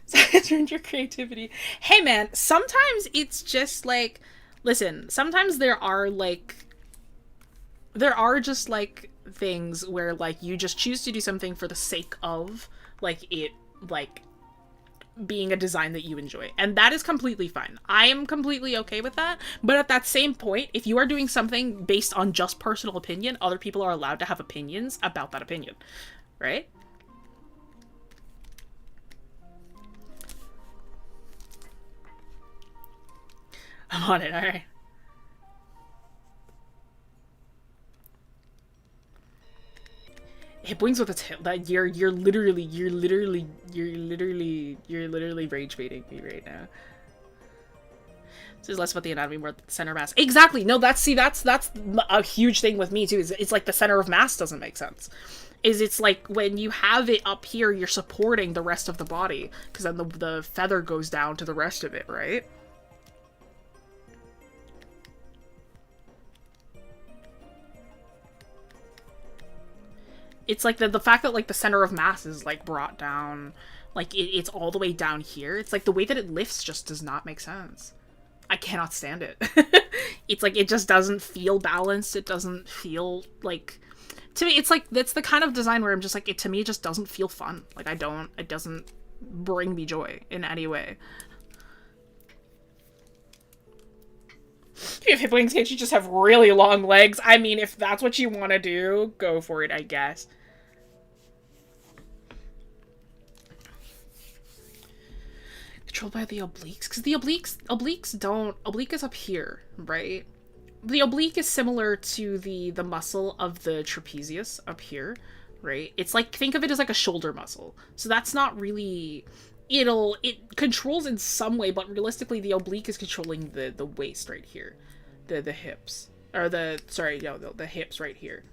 Science ruined your creativity. Hey man, sometimes it's just like, listen, sometimes there are just like things where like you just choose to do something for the sake of like it like being a design that you enjoy, and that is completely fine. I am completely okay with that. But at that same point, if you are doing something based on just personal opinion, other people are allowed to have opinions about that opinion, right? I'm on it, alright. It hip wings with a tail. That you're literally rage baiting me right now. So it's less about the anatomy, more the center of mass. Exactly. No, that's a huge thing with me too. Is it's like the center of mass doesn't make sense. It's like when you have it up here, you're supporting the rest of the body, because then the feather goes down to the rest of it, right? It's like the fact that like the center of mass is like brought down, like it's all the way down here. It's like the way that it lifts just does not make sense. I cannot stand it. It's like, it just doesn't feel balanced. It doesn't feel like, to me, it's like, that's the kind of design where I'm just like, to me, it just doesn't feel fun. Like, it doesn't bring me joy in any way. If you have hip wings, can't you just have really long legs? I mean, if that's what you want to do, go for it, I guess. Controlled by the obliques? Because the oblique is up here, right? The oblique is similar to the muscle of the trapezius up here, right? It's like, think of it as like a shoulder muscle. So that's not really, it controls in some way, but realistically the oblique is controlling the waist right here. The hips. Or the hips right here.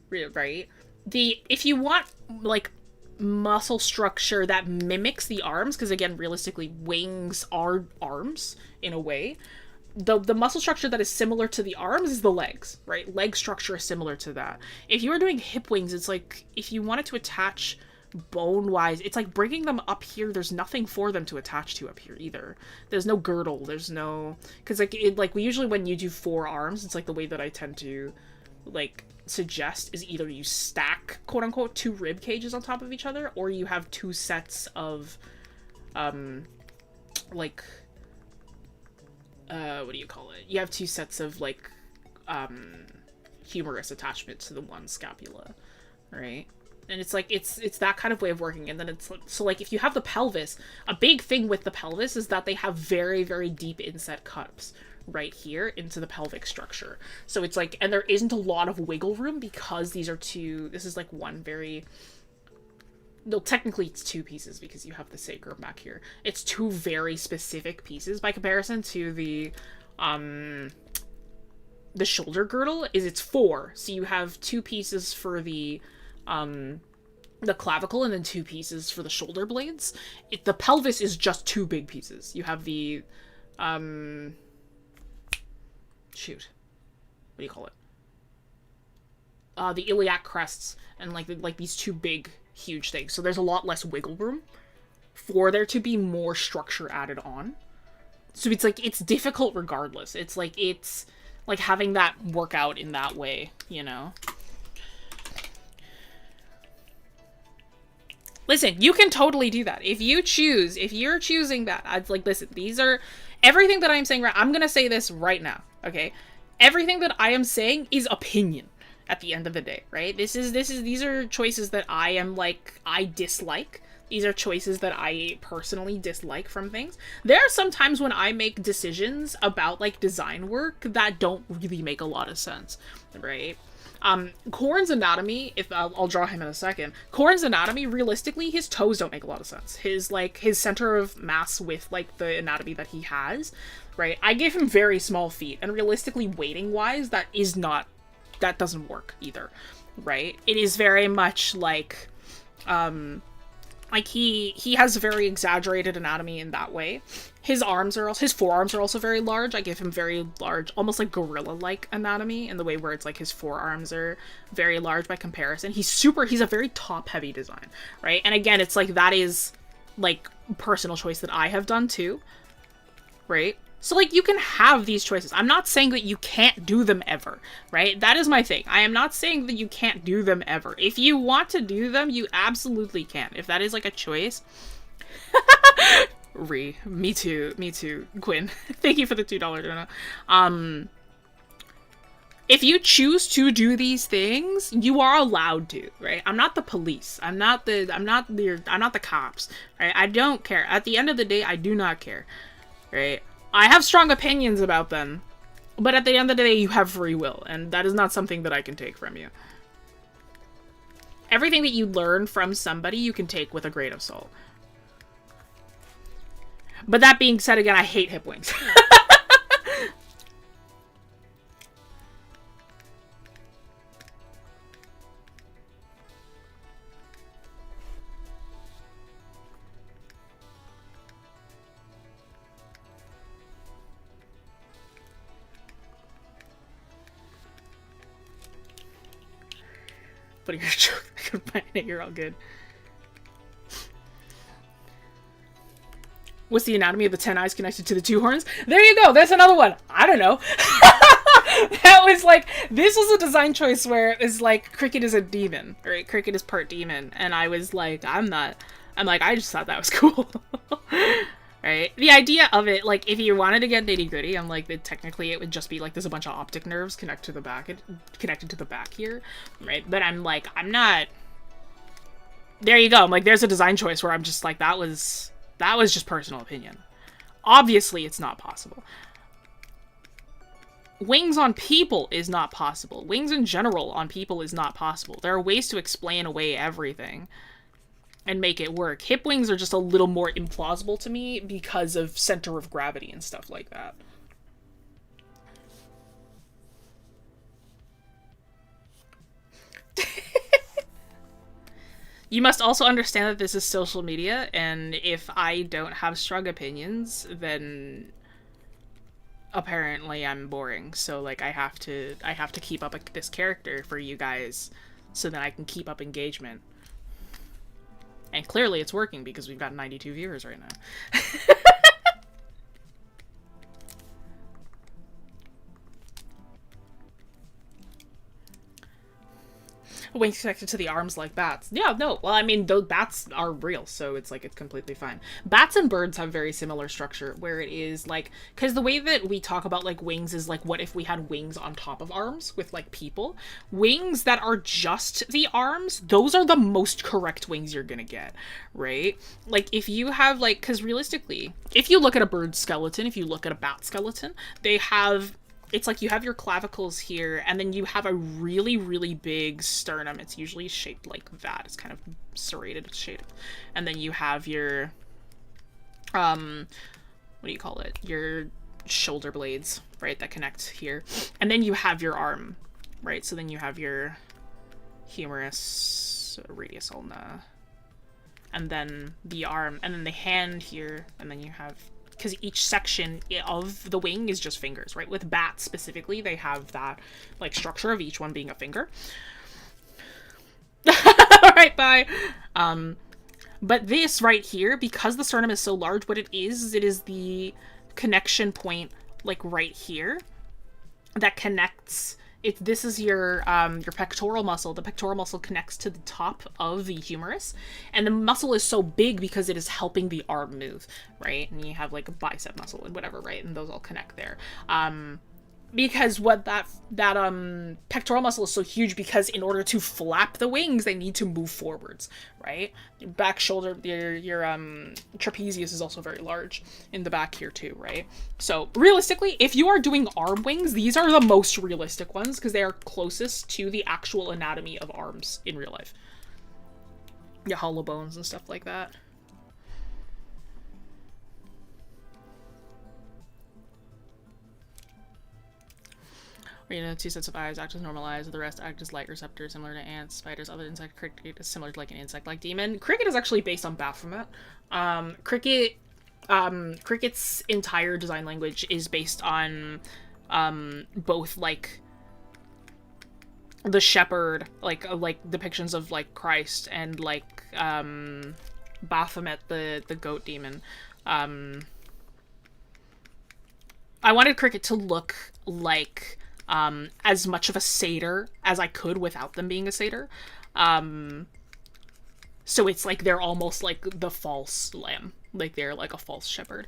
Right? If you want, like, muscle structure that mimics the arms, because again, realistically, wings are arms in a way. The muscle structure that is similar to the arms is the legs, right? Leg structure is similar to that. If you were doing hip wings, it's like, if you wanted to attach bone-wise, it's like bringing them up here, there's nothing for them to attach to up here either. There's no girdle, there's no, because like we usually, when you do forearms, it's like the way that I tend to like suggest is either you stack, quote unquote, 2 rib cages on top of each other, or you have 2 sets of like what do you call it? You have 2 sets of like humerus attachments to the one scapula, right? And it's like, it's that kind of way of working. And then it's, so like, if you have the pelvis, a big thing with the pelvis is that they have very, very deep inset cups right here into the pelvic structure. So it's like, and there isn't a lot of wiggle room because these are this is like one very, no, technically it's 2 pieces because you have the sacrum back here. It's 2 very specific pieces by comparison to the shoulder girdle it's 4. So you have 2 pieces for the clavicle and then 2 pieces for the shoulder blades. The pelvis is just 2 big pieces. You have the, shoot, what do you call it? The iliac crests and like these 2 big, huge things. So there's a lot less wiggle room for there to be more structure added on. So it's like, it's difficult regardless. It's like having that work out in that way, you know? Listen, you can totally do that. If you're choosing that, I'd like, listen, these are, everything that I'm saying, right, I'm gonna say this right now, okay? Everything that I am saying is opinion at the end of the day, right? These are choices that I dislike. These are choices that I personally dislike from things. There are some times when I make decisions about, like, design work that don't really make a lot of sense, right? Corrin's anatomy, if I'll draw him in a second. Corrin's anatomy, realistically, his toes don't make a lot of sense. His center of mass with, like, the anatomy that he has, right? I gave him very small feet, and realistically, weighting-wise, that doesn't work either, right? It is very much like he has a very exaggerated anatomy in that way. His forearms are also very large. I give him very large, almost like gorilla-like anatomy in the way where it's like his forearms are very large by comparison. He's a very top-heavy design, right? And again, it's like, that is like personal choice that I have done too, right? So, like, you can have these choices. I'm not saying that you can't do them ever, right? That is my thing. I am not saying that you can't do them ever. If you want to do them, you absolutely can. If that is, like, a choice. Me too, Quinn. Thank you for the $2 donut. If you choose to do these things, you are allowed to, right? I'm not the police. I'm not the cops, right? I don't care. At the end of the day, I do not care, right? I have strong opinions about them, but at the end of the day, you have free will, and that is not something that I can take from you. Everything that you learn from somebody, you can take with a grain of salt. But that being said, again, I hate hip wings. Putting your joke, I couldn't find it. You're all good. What's the anatomy of the 10 eyes connected to the 2 horns? There you go. That's another one. I don't know. That was like, this was a design choice where it was like, Cricket is a demon, right? Cricket is part demon. And I was like, I just thought that was cool. Right? The idea of it, like, if you wanted to get nitty gritty, I'm like, technically it would just be like, there's a bunch of optic nerves connected to the back here, right? But I'm like, I'm not. There you go. I'm like, there's a design choice where I'm just like, that was just personal opinion. Obviously, it's not possible. Wings on people is not possible. Wings in general on people is not possible. There are ways to explain away everything and make it work. Hip wings are just a little more implausible to me because of center of gravity and stuff like that. You must also understand that this is social media, and if I don't have strong opinions, then apparently I'm boring. So like I have to keep up this character for you guys so that I can keep up engagement. And clearly it's working because we've got 92 viewers right now. Wings connected to the arms like bats. Yeah, no. Well, I mean, those bats are real, so it's like, it's completely fine. Bats and birds have very similar structure, where it is like, because the way that we talk about like wings is like, what if we had wings on top of arms with like people? Wings that are just the arms, those are the most correct wings you're gonna get, right? Like if you have like, because realistically, if you look at a bird skeleton, if you look at a bat skeleton, they have, it's like you have your clavicles here, and then you have a really, really big sternum. It's usually shaped like that. It's kind of serrated shape. And then you have your, what do you call it? Your shoulder blades, right, that connect here. And then you have your arm, right? So then you have your humerus, radius ulna, and then the arm, and then the hand here, and then you have, because each section of the wing is just fingers, right? With bats specifically, they have that like structure of each one being a finger. All right, bye. But this right here, because the sternum is so large, what it is the connection point, like right here, that connects. This is your pectoral muscle. The pectoral muscle connects to the top of the humerus, and the muscle is so big because it is helping the arm move, right? And you have like a bicep muscle and whatever, right? And those all connect there. Because what that pectoral muscle is so huge, because in order to flap the wings, they need to move forwards, right? Your back shoulder, your trapezius is also very large in the back here too, right? So realistically, if you are doing arm wings, these are the most realistic ones because they are closest to the actual anatomy of arms in real life. Yeah, hollow bones and stuff like that. Where, you know, 2 sets of eyes act as normal eyes, the rest act as light receptors, similar to ants, spiders, other insect. Cricket is similar to like an insect-like demon. Cricket is actually based on Baphomet. Cricket's entire design language is based on both like the shepherd, like depictions of like Christ, and like Baphomet, the goat demon. I wanted Cricket to look like as much of a satyr as I could without them being a satyr. So it's like they're almost like the false lamb. Like they're like a false shepherd.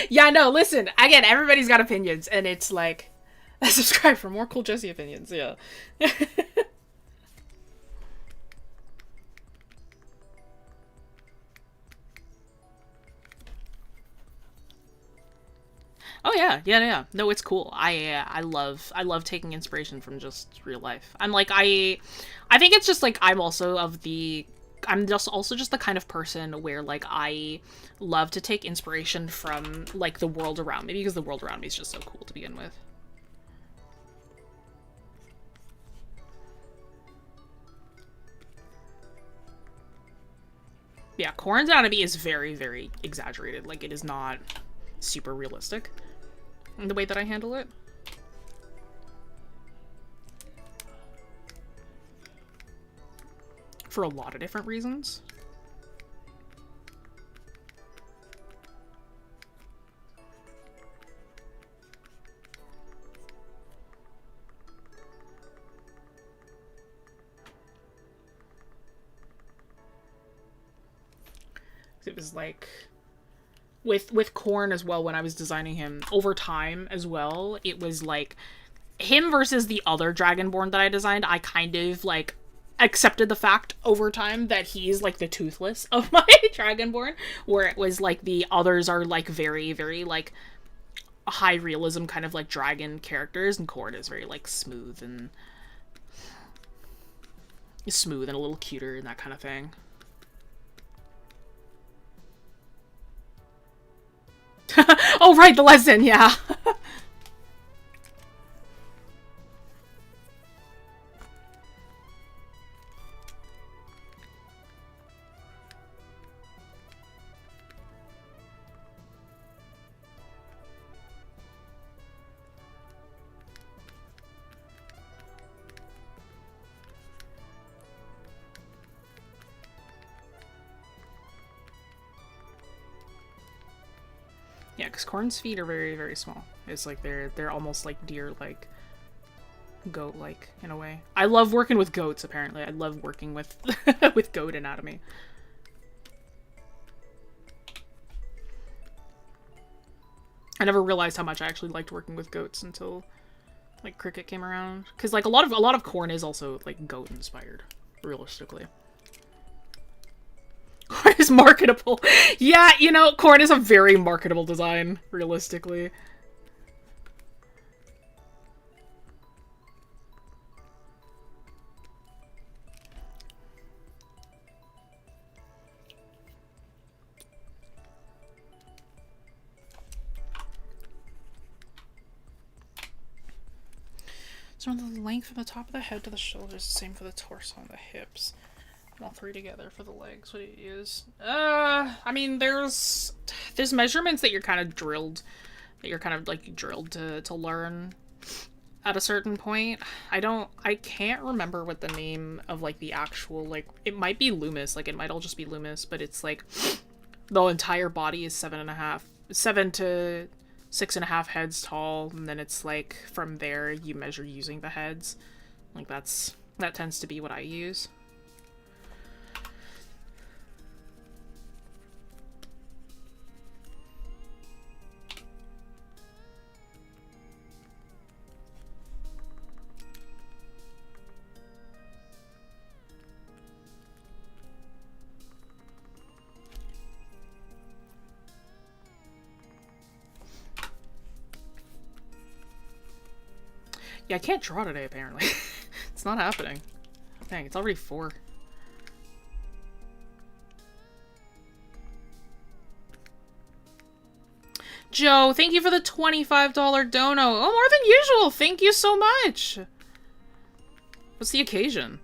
Yeah, no, listen. Again, everybody's got opinions, and it's like, subscribe for more cool Jesse opinions, yeah. Oh yeah, yeah, yeah. No, it's cool. I love taking inspiration from just real life. I think it's just like I'm just also just the kind of person where like I love to take inspiration from like the world around me because the world around me is just so cool to begin with. Yeah, Corrin's anatomy is very, very exaggerated. Like it is not super realistic in the way that I handle it. For a lot of different reasons. It was like with Corn as well when I was designing him over time as well. It was like him versus the other Dragonborn that I designed. I kind of like accepted the fact over time that he's like the toothless of my Dragonborn, where it was like the others are like very, very like high realism kind of like dragon characters, and Corn is very like smooth and a little cuter and that kind of thing. Oh right, the lesson, yeah. Yeah, because Corn's feet are very, very small. It's like they're almost like deer like, goat like in a way. I love working with goats apparently. I love working with with goat anatomy. I never realized how much I actually liked working with goats until like Cricket came around. Cause like a lot of Corn is also like goat inspired, realistically. Corn is marketable. Yeah, you know, Corn is a very marketable design, realistically. So the length from the top of the head to the shoulders is the same for the torso and the hips. And all three together for the legs. What do you use? I mean, there's measurements that you're kind of drilled, to learn at a certain point. I can't remember what the name of like the actual, like, it might be Loomis, like it might all just be Loomis, but it's like the entire body is 7 to 6.5 heads tall, and then it's like from there you measure using the heads. Like that tends to be what I use. Yeah, I can't draw today, apparently. It's not happening. Dang, it's already 4. Joe, thank you for the $25 dono. Oh, more than usual. Thank you so much. What's the occasion?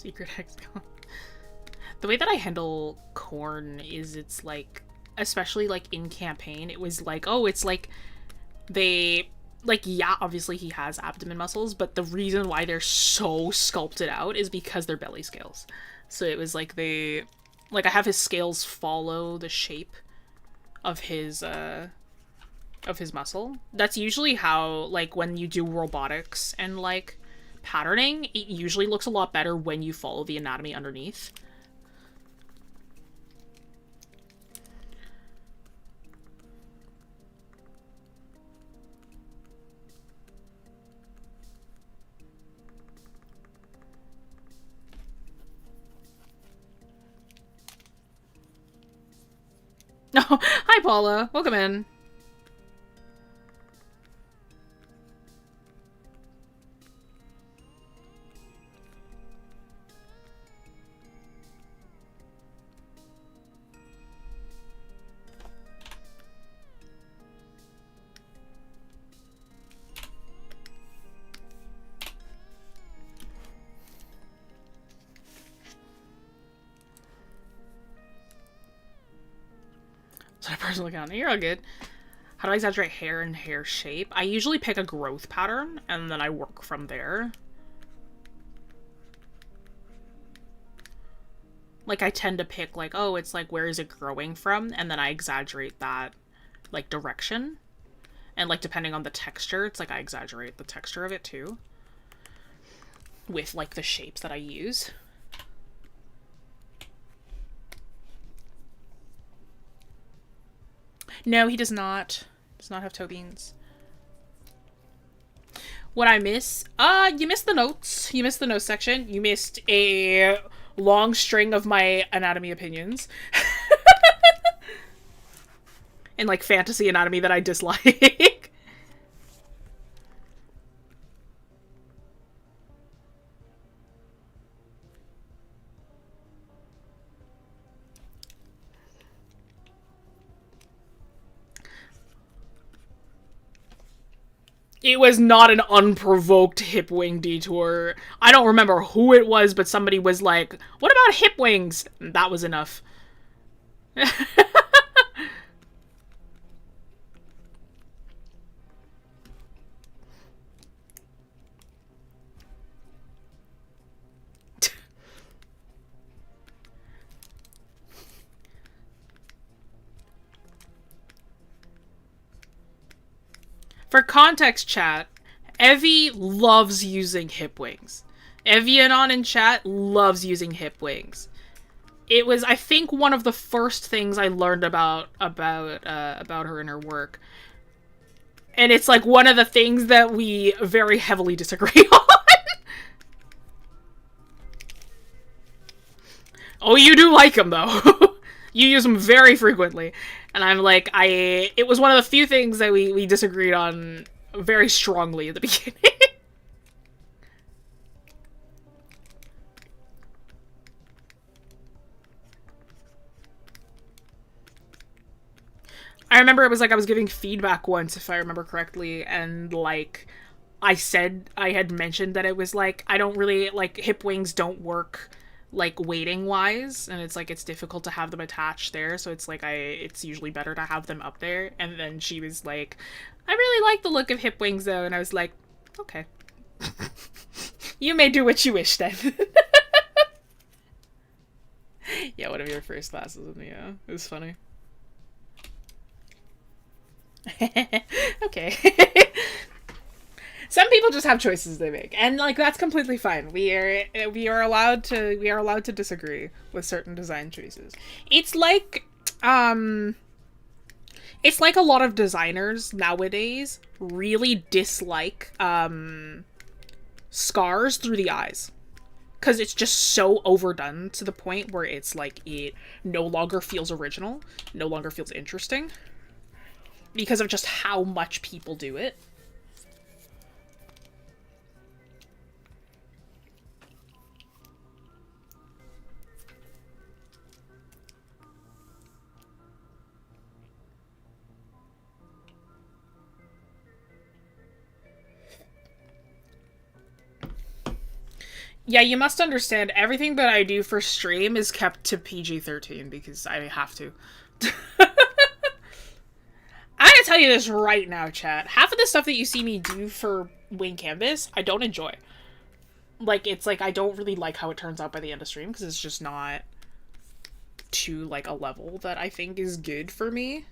Secret hexagon. The way that I handle corn is it's like, especially like in campaign, it was like, oh, it's like they, like, yeah, obviously he has abdomen muscles, but the reason why they're so sculpted out is because they're belly scales. So it was like they, like, I have his scales follow the shape of his muscle. That's usually how, like, when you do robotics and, like, patterning, it usually looks a lot better when you follow the anatomy underneath. Oh, hi Paula. Welcome in. So I personally count. You're all good. How do I exaggerate hair and hair shape? I usually pick a growth pattern and then I work from there. Like, I tend to pick, like, oh, it's like, where is it growing from? And then I exaggerate that, like, direction. And, like, depending on the texture, it's like I exaggerate the texture of it, too. With, like, the shapes that I use. No, he does not. Does not have toe beans. What I miss? You missed the notes. You missed the notes section. You missed a long string of my anatomy opinions. And, like, fantasy anatomy that I dislike. It was not an unprovoked hip wing detour. I don't remember who it was, but somebody was like, what about hip wings? And that was enough. For context, chat, Evie loves using hip wings. Evianon in chat loves using hip wings. It was, I think, one of the first things I learned about her and her work. And it's like one of the things that we very heavily disagree on. Oh, you do like them, though. You use them very frequently. And I'm like, it was one of the few things that we disagreed on very strongly at the beginning. I remember it was like I was giving feedback once, if I remember correctly, and like I had mentioned that it was like I don't really like hip wings don't work like weighting wise, and it's like it's difficult to have them attached there, so it's like it's usually better to have them up there. And then she was like, I really like the look of hip wings though, and I was like, okay. You may do what you wish then. Yeah, one of your first classes with me, yeah. It was funny. Okay. Some people just have choices they make, and like that's completely fine. We are allowed to disagree with certain design choices. It's like a lot of designers nowadays really dislike scars through the eyes. Because it's just so overdone to the point where it's like it no longer feels original, no longer feels interesting. Because of just how much people do it. Yeah, you must understand, everything that I do for stream is kept to PG-13 because I have to. I'm gonna tell you this right now, chat. Half of the stuff that you see me do for Wing Canvas, I don't enjoy. Like, it's like, I don't really like how it turns out by the end of stream because it's just not to, like, a level that I think is good for me.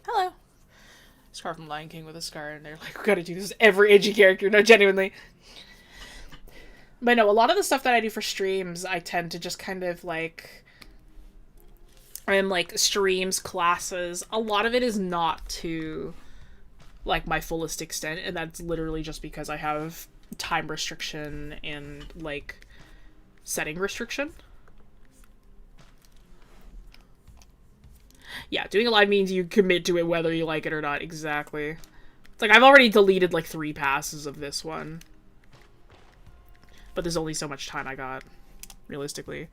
Hello. Scar from Lion King with a scar, and they're like, we gotta do this every edgy character. No, genuinely. But no, a lot of the stuff that I do for streams, I tend to just kind of, like... I'm, like, streams, classes. A lot of it is not to, like, my fullest extent, and that's literally just because I have time restriction and, like, setting restriction. Yeah, doing a live means you commit to it whether you like it or not. Exactly. It's like, I've already deleted, like, 3 passes of this one. But there's only so much time I got, realistically.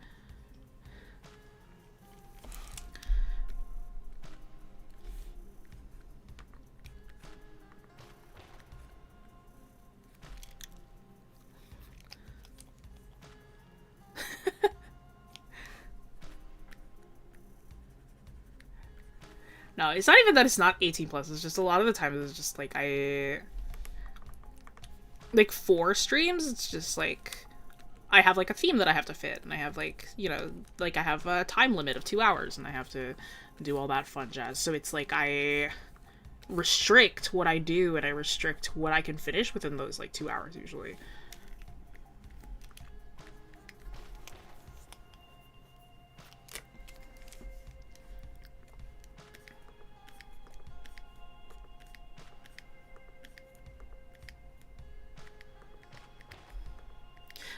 No, it's not even that it's not 18 plus. It's just a lot of the time it's just like like, for streams, it's just like I have like a theme that I have to fit, and I have like, you know, like I have a time limit of 2 hours, and I have to do all that fun jazz. So it's like I restrict what I do, and I restrict what I can finish within those like 2 hours usually.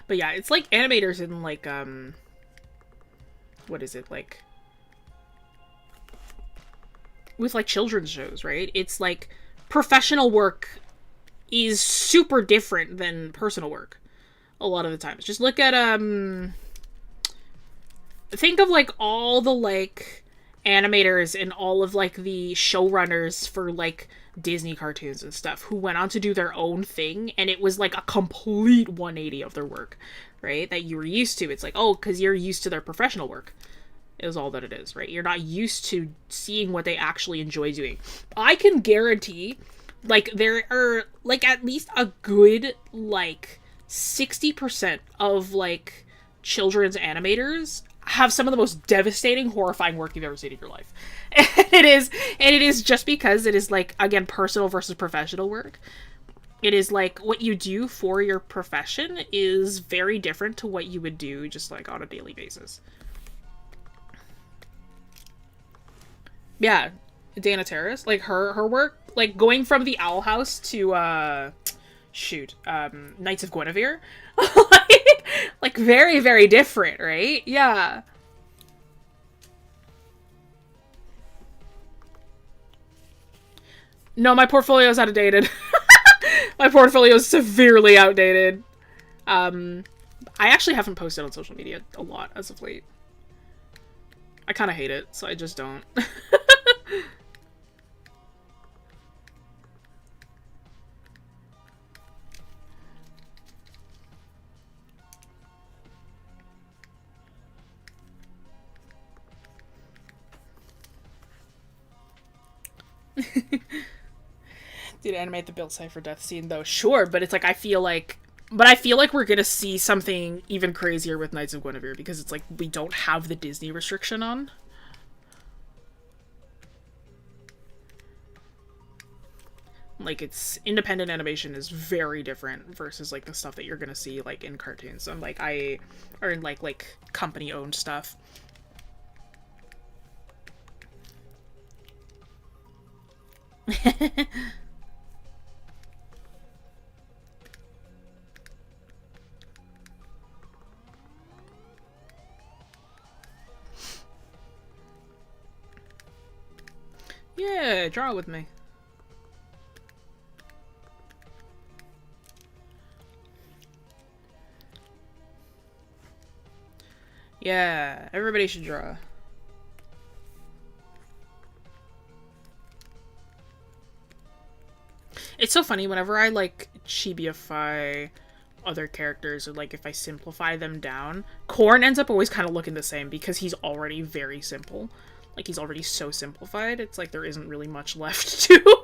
But yeah, it's like animators in like, what is it, like, with like children's shows, right? It's like professional work is super different than personal work a lot of the times. Just look at, think of like all the like animators and all of like the showrunners for like Disney cartoons and stuff who went on to do their own thing, and it was like a complete 180 of their work, right? That you were used to. It's like, oh, because you're used to their professional work is all that it is, right? You're not used to seeing what they actually enjoy doing. I can guarantee, like, there are like at least a good like 60% of like children's animators have some of the most devastating, horrifying work you've ever seen in your life. And it is just because it is like, again, personal versus professional work. It is like what you do for your profession is very different to what you would do just like on a daily basis. Yeah, Dana Terrace, like her work, like going from the Owl House to Knights of Guinevere, like very, very different, right? Yeah. No, my portfolio is outdated. My portfolio is severely outdated. I actually haven't posted on social media a lot as of late. I kind of hate it, so I just don't. Dude, animate the Bill Cipher death scene though, sure, but it's like I feel like we're gonna see something even crazier with Knights of Guinevere because it's like we don't have the Disney restriction on. Like, it's independent animation is very different versus like the stuff that you're gonna see like in cartoons and like or in like company owned stuff. Yeah, draw with me. Yeah, everybody should draw. It's so funny whenever I, like, chibiify other characters, or, like, if I simplify them down, Korn ends up always kind of looking the same because he's already very simple. Like, he's already so simplified, it's like there isn't really much left to...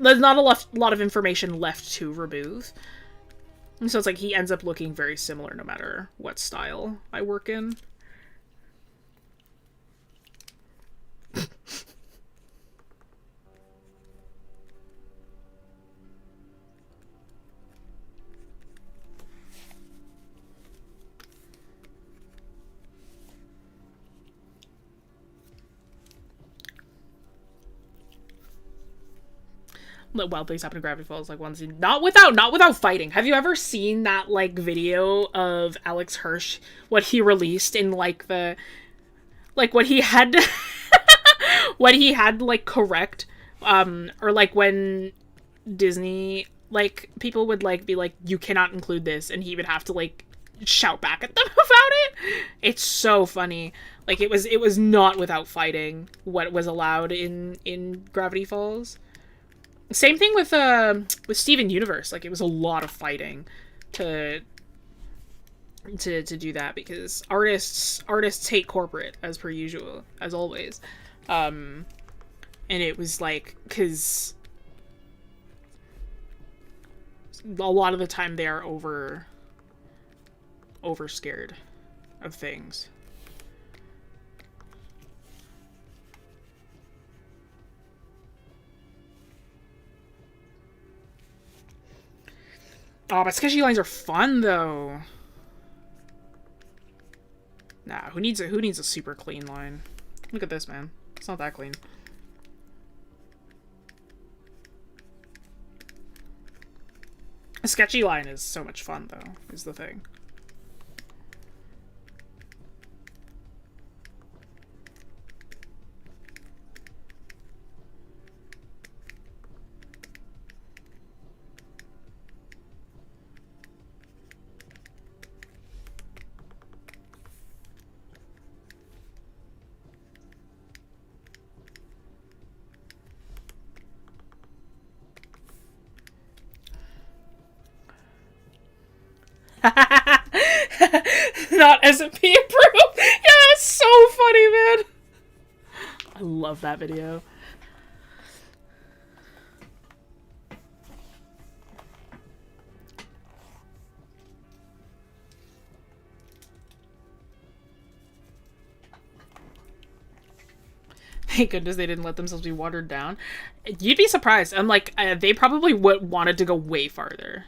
There's not a lot of information left to remove. And so it's like he ends up looking very similar no matter what style I work in. Wild things happen to Gravity Falls, like one scene. Not without fighting. Have you ever seen that, like, video of Alex Hirsch, what he released in, like, the... Like, what he had to... what he had to, like, correct, or, like, when Disney, like, people would, like, be like, you cannot include this, and he would have to, like, shout back at them about it. It's so funny. Like, it was not without fighting what was allowed in Gravity Falls. Same thing with Steven Universe. Like, it was a lot of fighting to do that because artists hate corporate, as per usual, as always. And it was like, because a lot of the time they are over scared of things. Oh, but sketchy lines are fun, though. Nah, who needs a super clean line? Look at this, man. It's not that clean. A sketchy line is so much fun, though, is the thing. Not S&P approved. Yeah, that's so funny, man. I love that video. Thank goodness they didn't let themselves be watered down. You'd be surprised. I'm like, they probably wanted to go way farther.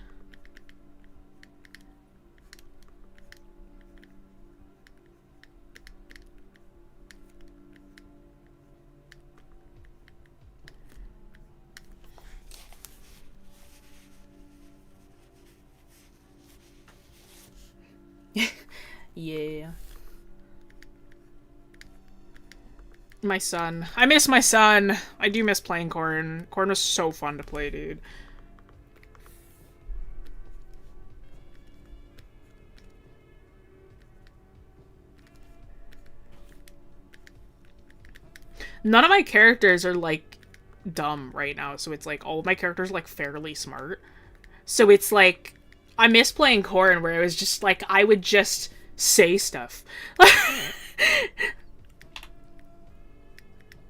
Yeah. My son. I miss my son. I do miss playing Corn. Corn was so fun to play, dude. None of my characters are, like, dumb right now, so it's like all of my characters are, like, fairly smart. So it's like, I miss playing Corn, where it was just like, I would just say stuff.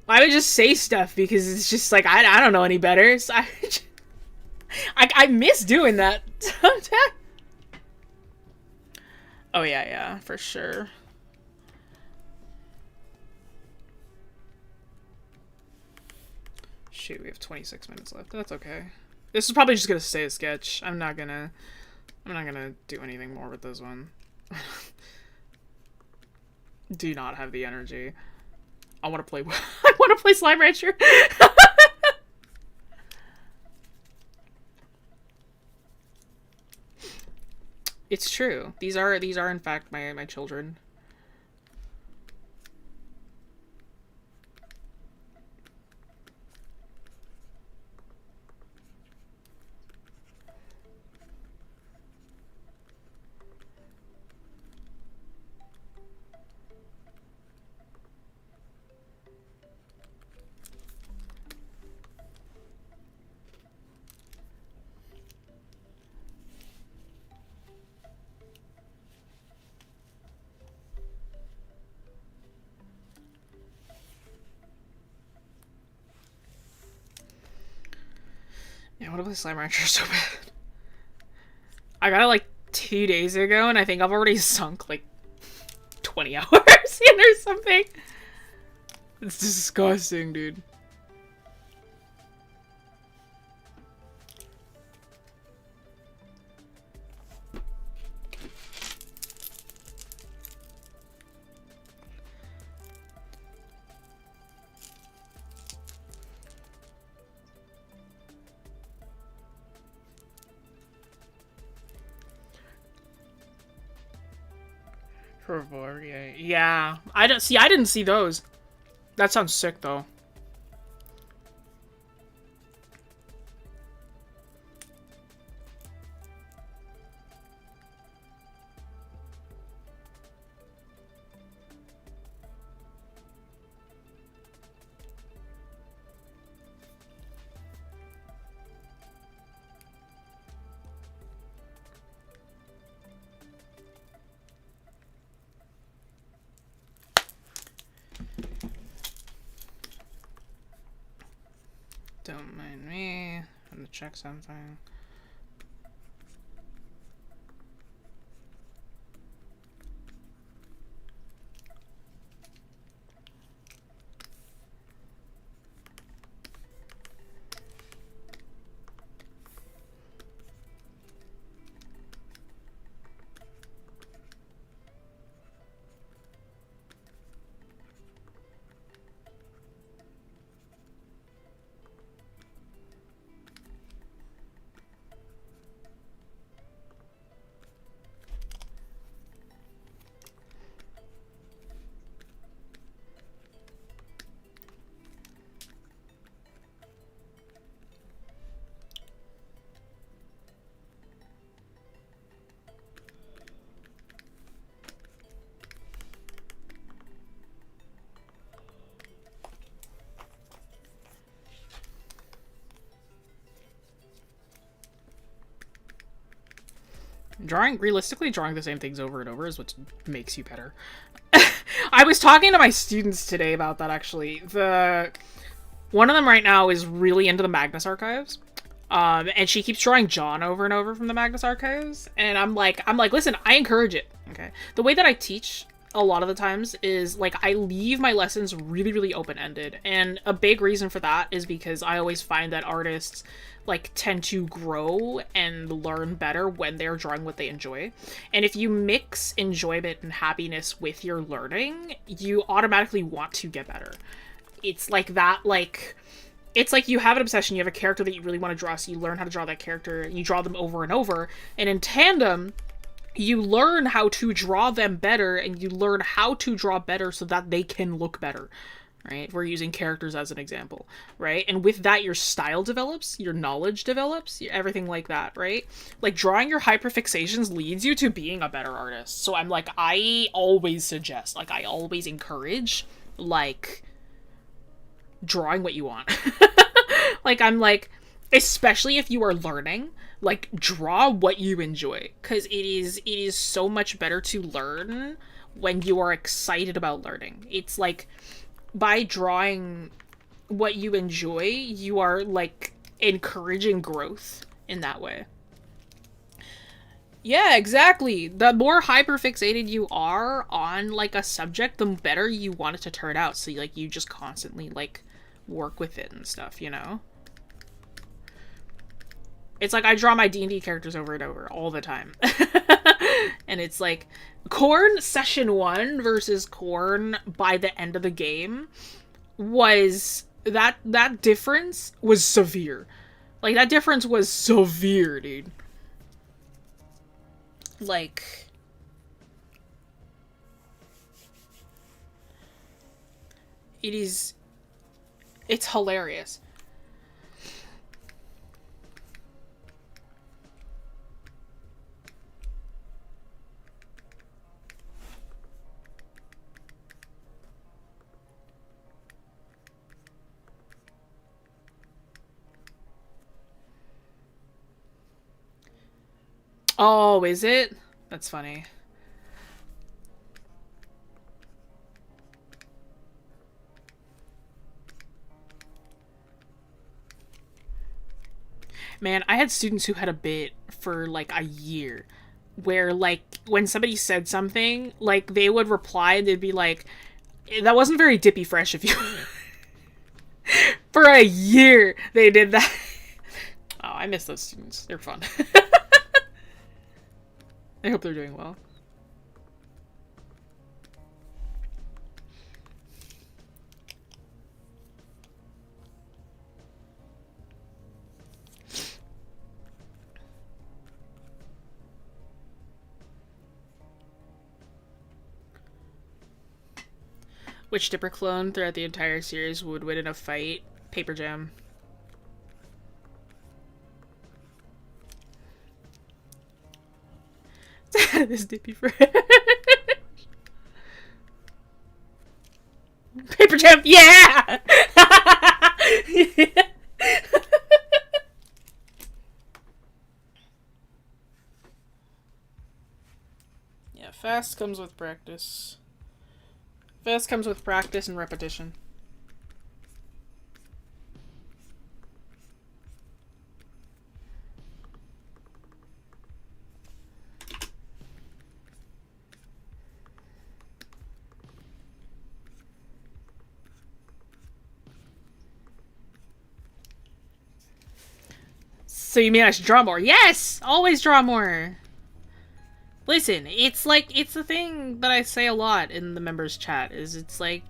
I would just say stuff because it's just like, I don't know any better. So I miss doing that sometimes. Oh, yeah, for sure. Shoot, we have 26 minutes left. That's okay. This is probably just gonna stay a sketch. I'm not gonna do anything more with this one. Do not have the energy. I want to play. I want to play Slime Rancher. It's true. These are in fact my children. want to play Slime Rancher so bad. I got it like 2 days ago, and I think I've already sunk like 20 hours in or something. It's disgusting, dude. Yeah. I didn't see those. That sounds sick though. Don't mind me. I'm gonna check something. Realistically, drawing the same things over and over is what makes you better. I was talking to my students today about that, actually. One of them right now is really into the Magnus Archives. And she keeps drawing John over and over from the Magnus Archives. And I'm like, listen, I encourage it, okay? The way that I teach a lot of the times is, like, I leave my lessons really, really open-ended. And a big reason for that is because I always find that artists, like, tend to grow and learn better when they're drawing what they enjoy. And if you mix enjoyment and happiness with your learning, you automatically want to get better. It's like that, like... It's like you have an obsession, you have a character that you really want to draw, so you learn how to draw that character, and you draw them over and over, and in tandem, you learn how to draw them better, and you learn how to draw better so that they can look better, right? We're using characters as an example, right? And with that, your style develops, your knowledge develops, everything like that, right? Like, drawing your hyperfixations leads you to being a better artist. So I'm like, I always suggest, like, I always encourage, like, drawing what you want. Like, I'm like, especially if you are learning, like, draw what you enjoy, because it is so much better to learn when you are excited about learning. It's like, by drawing what you enjoy, you are, like, encouraging growth in that way. Yeah, exactly. The more hyperfixated you are on, like, a subject, the better you want it to turn out. So, like, you just constantly, like, work with it and stuff, you know? It's like I draw my D&D characters over and over all the time. And it's like, Corn session 1 versus Corn by the end of the game was... That difference was severe. Like, that difference was severe, dude. Like... It's hilarious. Oh, is it? That's funny. Man, I had students who had a bit for like a year where like when somebody said something, like they would reply and they'd be like, that wasn't very dippy fresh of you. For a year they did that. Oh, I miss those students. They're fun. I hope they're doing well. Which Dipper clone throughout the entire series would win in a fight? Paper Jam. This Dippy Fresh. Paper Jam, yeah! Yeah. Yeah, fast comes with practice. Fast comes with practice and repetition. So you mean I should draw more? Yes! Always draw more! Listen, it's like, it's the thing that I say a lot in the members chat, is it's like,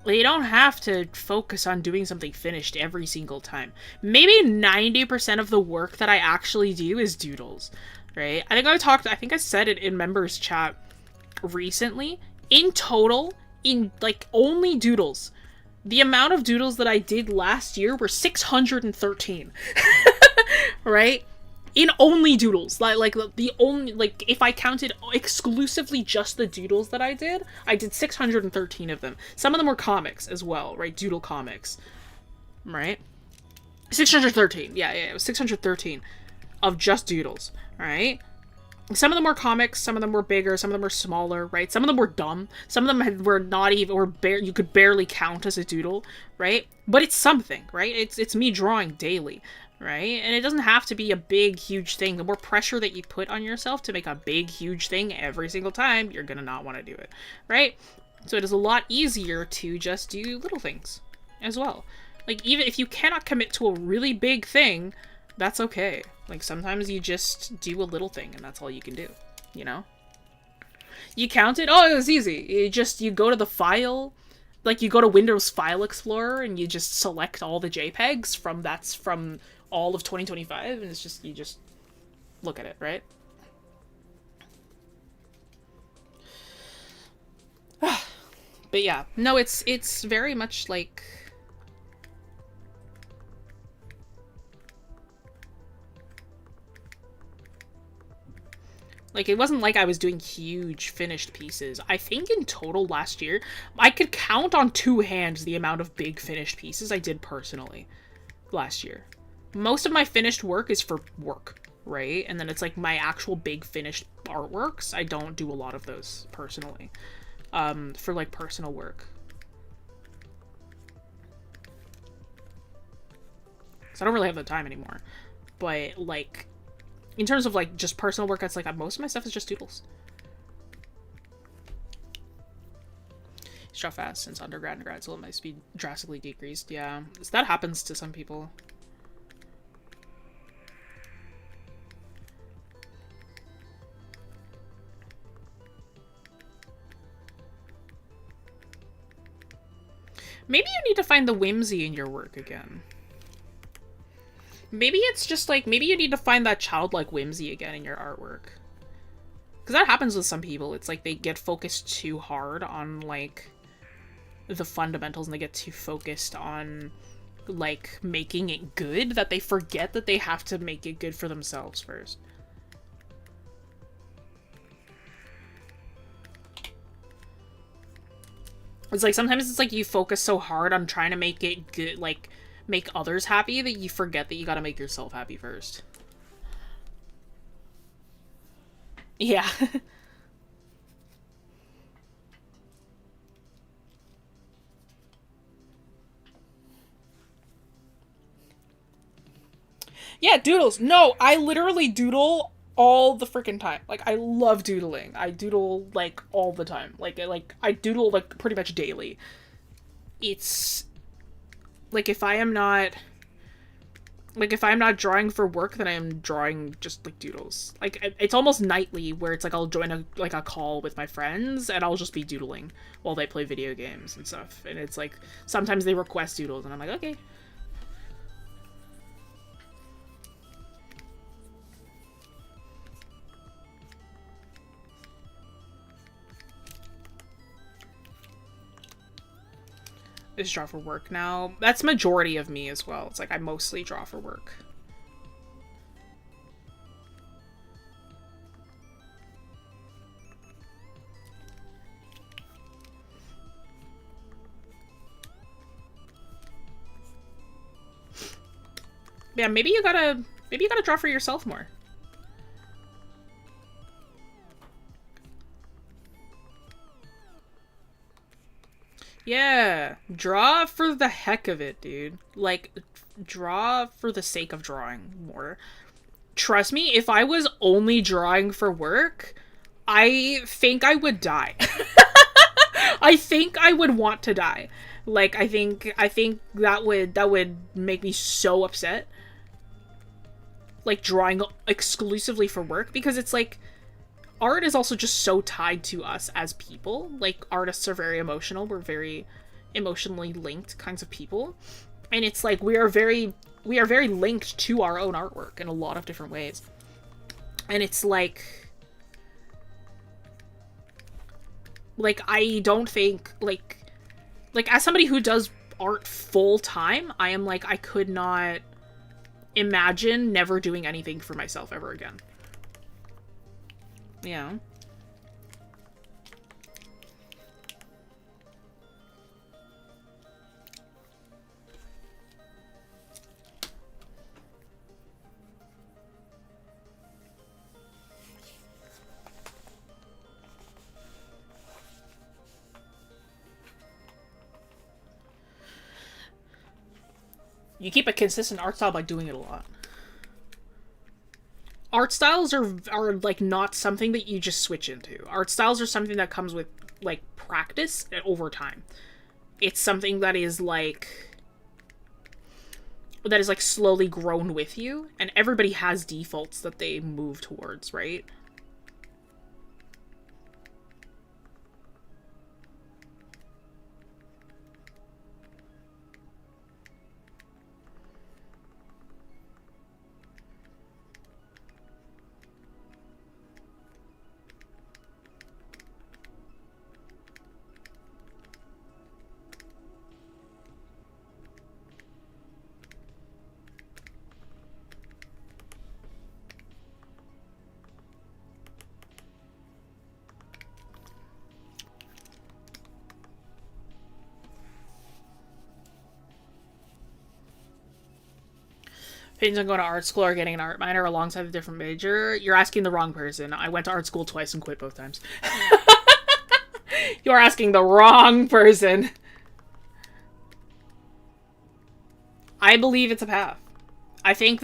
you don't have to focus on doing something finished every single time. Maybe 90% of the work that I actually do is doodles, right? I think I said it in members chat recently. In total, in like only doodles, the amount of doodles that I did last year were 613. Right? In only doodles. Like the only, like, if I counted exclusively just the doodles that I did 613 of them. Some of them were comics as well, right? Doodle comics. Right? 613. Yeah, it was 613 of just doodles, right? Some of them were comics, some of them were bigger, some of them were smaller, right? Some of them were dumb, some of them were not even, or you could barely count as a doodle, right? But it's something, right? It's me drawing daily, right? And it doesn't have to be a big, huge thing. The more pressure that you put on yourself to make a big, huge thing every single time, you're gonna not want to do it, right? So it is a lot easier to just do little things as well. Like, even if you cannot commit to a really big thing, that's okay. Like, sometimes you just do a little thing and that's all you can do, you know? You count it? Oh, it was easy. You go to the file, like you go to Windows File Explorer and you just select all the JPEGs from all of 2025 and it's just, you just look at it, right? But yeah, no, it's very much like, it wasn't like I was doing huge finished pieces. I think in total last year, I could count on two hands the amount of big finished pieces I did personally last year. Most of my finished work is for work, right? And then it's like my actual big finished artworks. I don't do a lot of those personally, for like personal work. So I don't really have the time anymore. But like, in terms of like just personal work, it's like most of my stuff is just doodles. Draw fast since undergrad and grad school, my speed drastically decreased. Yeah, so that happens to some people. Maybe you need to find the whimsy in your work again. Maybe it's just like, maybe you need to find that childlike whimsy again in your artwork. Because that happens with some people. It's like they get focused too hard on like the fundamentals and they get too focused on like making it good that they forget that they have to make it good for themselves first. It's like sometimes it's like you focus so hard on trying to make it good, like make others happy, that you forget that you gotta make yourself happy first. Yeah. Yeah, doodles. No, I literally doodle all the freaking time. Like, I love doodling. I doodle like all the time. I doodle like pretty much daily. It's like if I'm not drawing for work, then I am drawing just like doodles. Like it's almost nightly where it's like I'll join a call with my friends and I'll just be doodling while they play video games and stuff. And it's like sometimes they request doodles and I'm like, okay. I just draw for work now. That's majority of me as well. It's like I mostly draw for work. Yeah, maybe you gotta draw for yourself more. Yeah, draw for the heck of it, dude. Like, draw for the sake of drawing more. Trust me, if I was only drawing for work, I think I would die. I think I would want to die. Like, I think that would make me so upset. Like, drawing exclusively for work, because it's like, art is also just so tied to us as people. Like, artists are very emotional. We're very emotionally linked kinds of people. And it's like we are very linked to our own artwork in a lot of different ways. And it's like I don't think like as somebody who does art full time, I am like I could not imagine never doing anything for myself ever again. Yeah. You keep a consistent art style by doing it a lot. Art styles are like not something that you just switch into. Art styles are something that comes with like practice over time. It's something that is like slowly grown with you, and everybody has defaults that they move towards, right? Opinions on going to art school or getting an art minor alongside a different major? You're asking the wrong person. I went to art school twice and quit both times. You're asking the wrong person. I believe it's a path. I think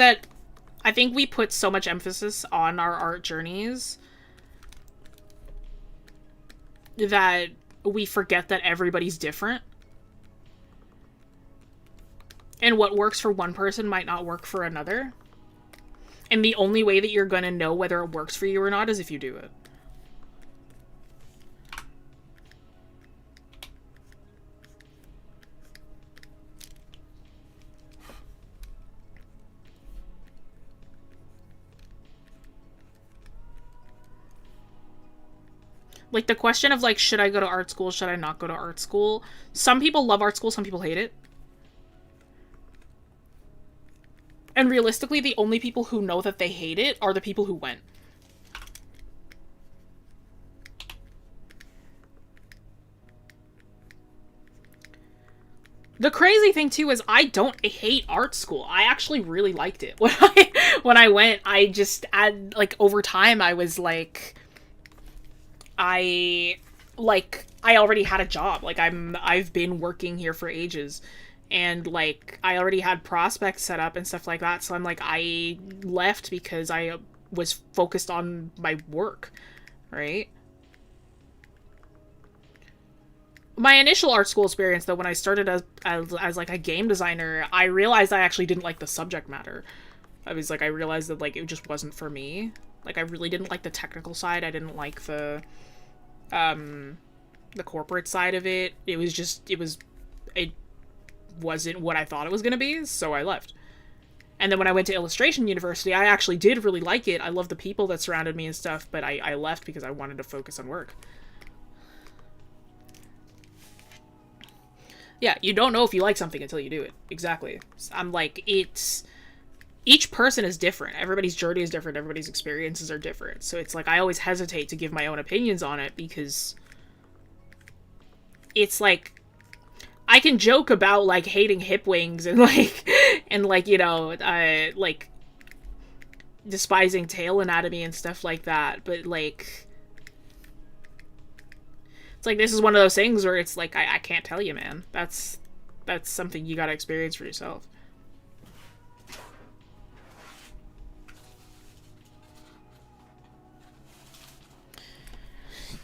we put so much emphasis on our art journeys that we forget that everybody's different. And what works for one person might not work for another. And the only way that you're gonna know whether it works for you or not is if you do it. Like, the question of, like, should I go to art school, should I not go to art school? Some people love art school, some people hate it. And realistically, the only people who know that they hate it are the people who went. The crazy thing, too, is I don't hate art school. I actually really liked it. When I went, I just, like, over time, I was like... I already had a job. Like, I've been working here for ages. and like I already had prospects set up and stuff like that, so I'm like, I left because I was focused on my work, right? My initial art school experience, though, when I started as like a game designer, I realized I actually didn't like the subject matter. I was like, I realized that like it just wasn't for me. Like, I really didn't like the technical side. I didn't like the corporate side of it. It wasn't what I thought it was gonna be, so I left. And then when I went to illustration university, I actually did really like it. I loved the people that surrounded me and stuff, but I left because I wanted to focus on work. Yeah, you don't know if you like something until you do it. Exactly. I'm like, it's... Each person is different. Everybody's journey is different. Everybody's experiences are different. So it's like, I always hesitate to give my own opinions on it because... It's like... I can joke about, like, hating hip wings and, like... And, like, you know, like... despising tail anatomy and stuff like that. But, like... It's like, this is one of those things where it's like, I can't tell you, man. That's something you gotta experience for yourself.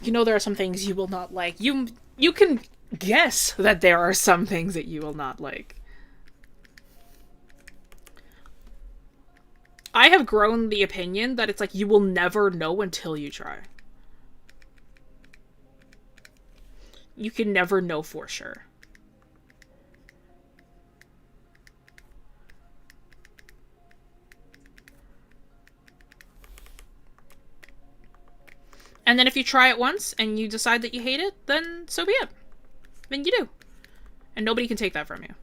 You know there are some things you will not like. You can guess that there are some things that you will not like. I have grown the opinion that it's like, you will never know until you try. You can never know for sure. And then if you try it once and you decide that you hate it, then so be it. Then you do. And nobody can take that from you.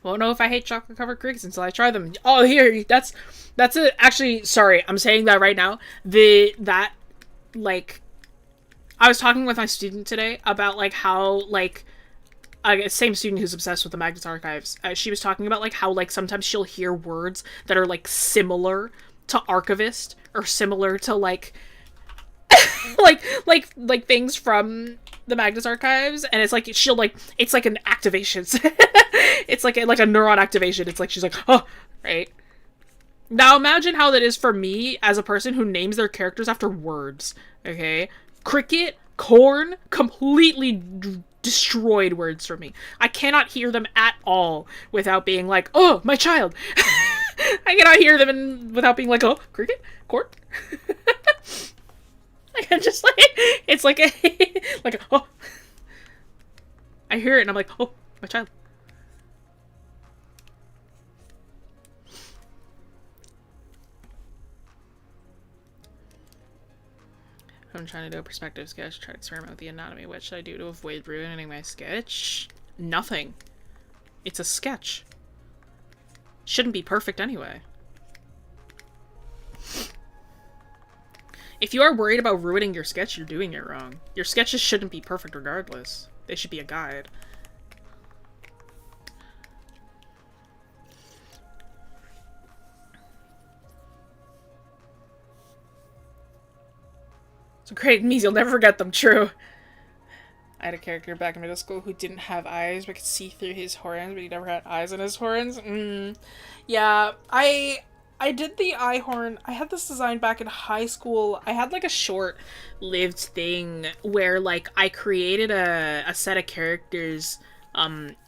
Won't know if I hate chocolate covered cookies until I try them. Oh, here, that's it. Actually, sorry, I'm saying that right now. Like, I was talking with my student today about like how like same student who's obsessed with the Magnus Archives. She was talking about like how like sometimes she'll hear words that are like similar to archivist or similar to like like things from the Magnus Archives, and it's like she'll like it's like an activation. It's like a neuron activation. It's like she's like, oh, right. Now imagine how that is for me as a person who names their characters after words. Okay, cricket, corn, completely destroyed words for me. I cannot hear them at all without being like, oh, my child. I cannot hear them without being like, oh, cricket, corn. I'm just like, it's like oh. I hear it and I'm like, oh, my child. I'm trying to do a perspective sketch, try to experiment with the anatomy. What should I do to avoid ruining my sketch? Nothing. It's a sketch. Shouldn't be perfect anyway. If you are worried about ruining your sketch, you're doing it wrong. Your sketches shouldn't be perfect regardless. They should be a guide. So great, means you'll never forget them, true. I had a character back in middle school who didn't have eyes, but could see through his horns, but he never had eyes in his horns. Yeah, I did the eye horn. I had this design back in high school. I had like a short-lived thing where like I created a set of characters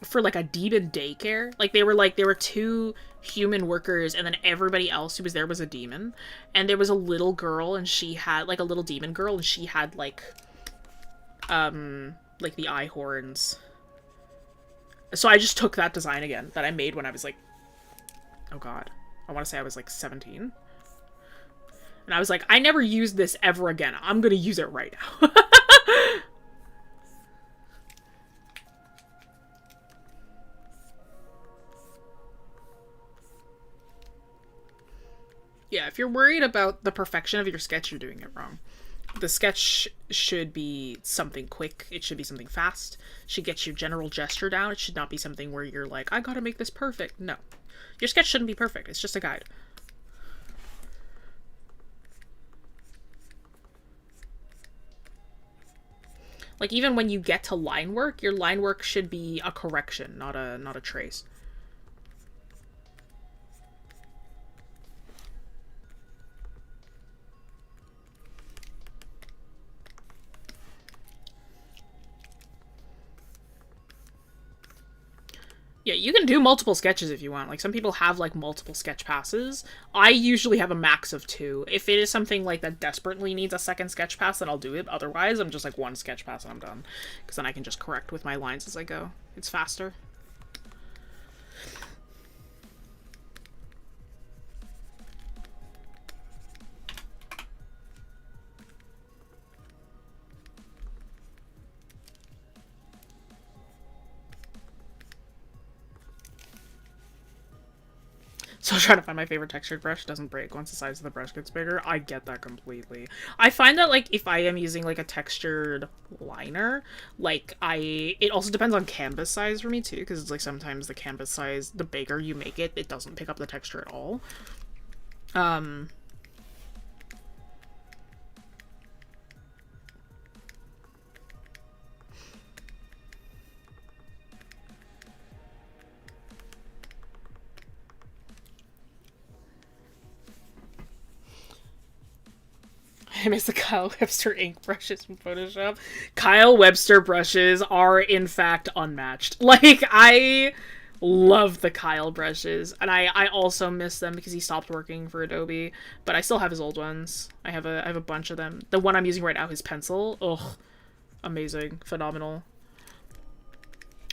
for like a demon daycare. Like they were two human workers and then everybody else who was there was a demon. And there was a little girl and she had like a little demon girl and she had like the eye horns. So I just took that design again that I made when I was like, oh god, I want to say I was like 17. And I was like, I never used this ever again. I'm gonna use it right now. Yeah, if you're worried about the perfection of your sketch, you're doing it wrong. The sketch should be something quick. It should be something fast. It should get your general gesture down. It should not be something where you're like, I gotta make this perfect. No. Your sketch shouldn't be perfect. It's just a guide. Like, even when you get to line work, your line work should be a correction, not a trace. Yeah, you can do multiple sketches if you want. Like, some people have, like, multiple sketch passes. I usually have a max of 2. If it is something, like, that desperately needs a second sketch pass, then I'll do it. Otherwise, I'm just, like, 1 sketch pass and I'm done. Because then I can just correct with my lines as I go. It's faster. So trying to find my favorite textured brush doesn't break once the size of the brush gets bigger. I get that completely. I find that, like, if I am using, like, a textured liner, like, it also depends on canvas size for me, too, because it's, like, sometimes the canvas size, the bigger you make it, it doesn't pick up the texture at all. I miss the Kyle Webster ink brushes from Photoshop. Kyle Webster brushes are, in fact, unmatched. Like, I love the Kyle brushes, and I also miss them because he stopped working for Adobe, but I still have his old ones. I have a bunch of them. The one I'm using right now, his pencil, ugh, amazing, phenomenal.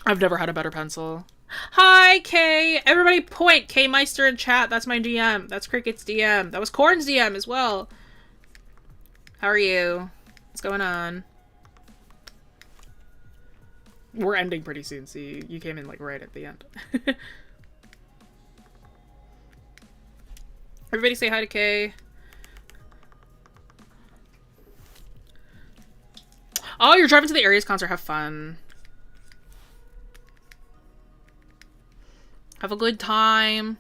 I've never had a better pencil. Hi, Kay! Everybody point K Meister in chat. That's my DM. That's Cricket's DM. That was Corn's DM as well. How are you? What's going on? We're ending pretty soon, see? You came in, like, right at the end. Everybody say hi to Kay. Oh, you're driving to the Aries concert. Have fun. Have a good time.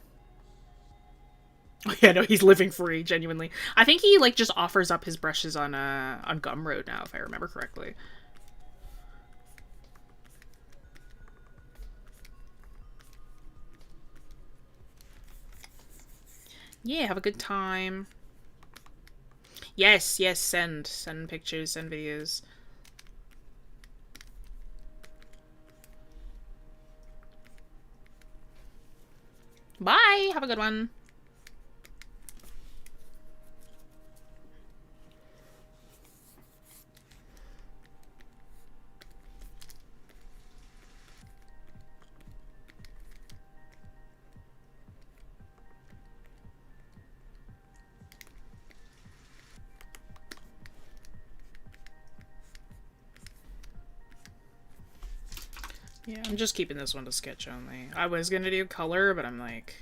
Oh, yeah, no, he's living free, genuinely. I think he, like, just offers up his brushes on Gumroad now, if I remember correctly. Yeah, have a good time. Yes, yes, send pictures, send videos. Bye, have a good one. Yeah, I'm just keeping this one to sketch only. I was gonna do color, but I'm like,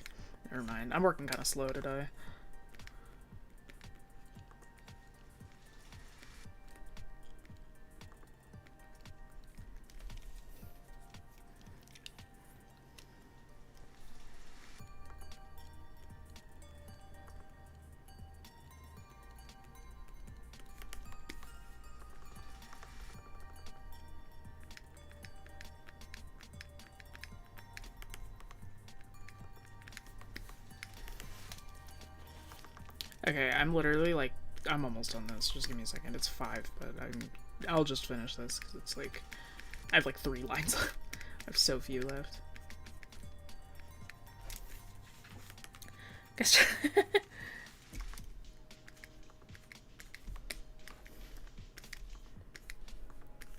never mind. I'm working kind of slow today. Okay, I'm literally like, I'm almost done this. Just give me a second. It's 5, but I'll just finish this because it's like, I have like 3 lines. I have so few left. Guess.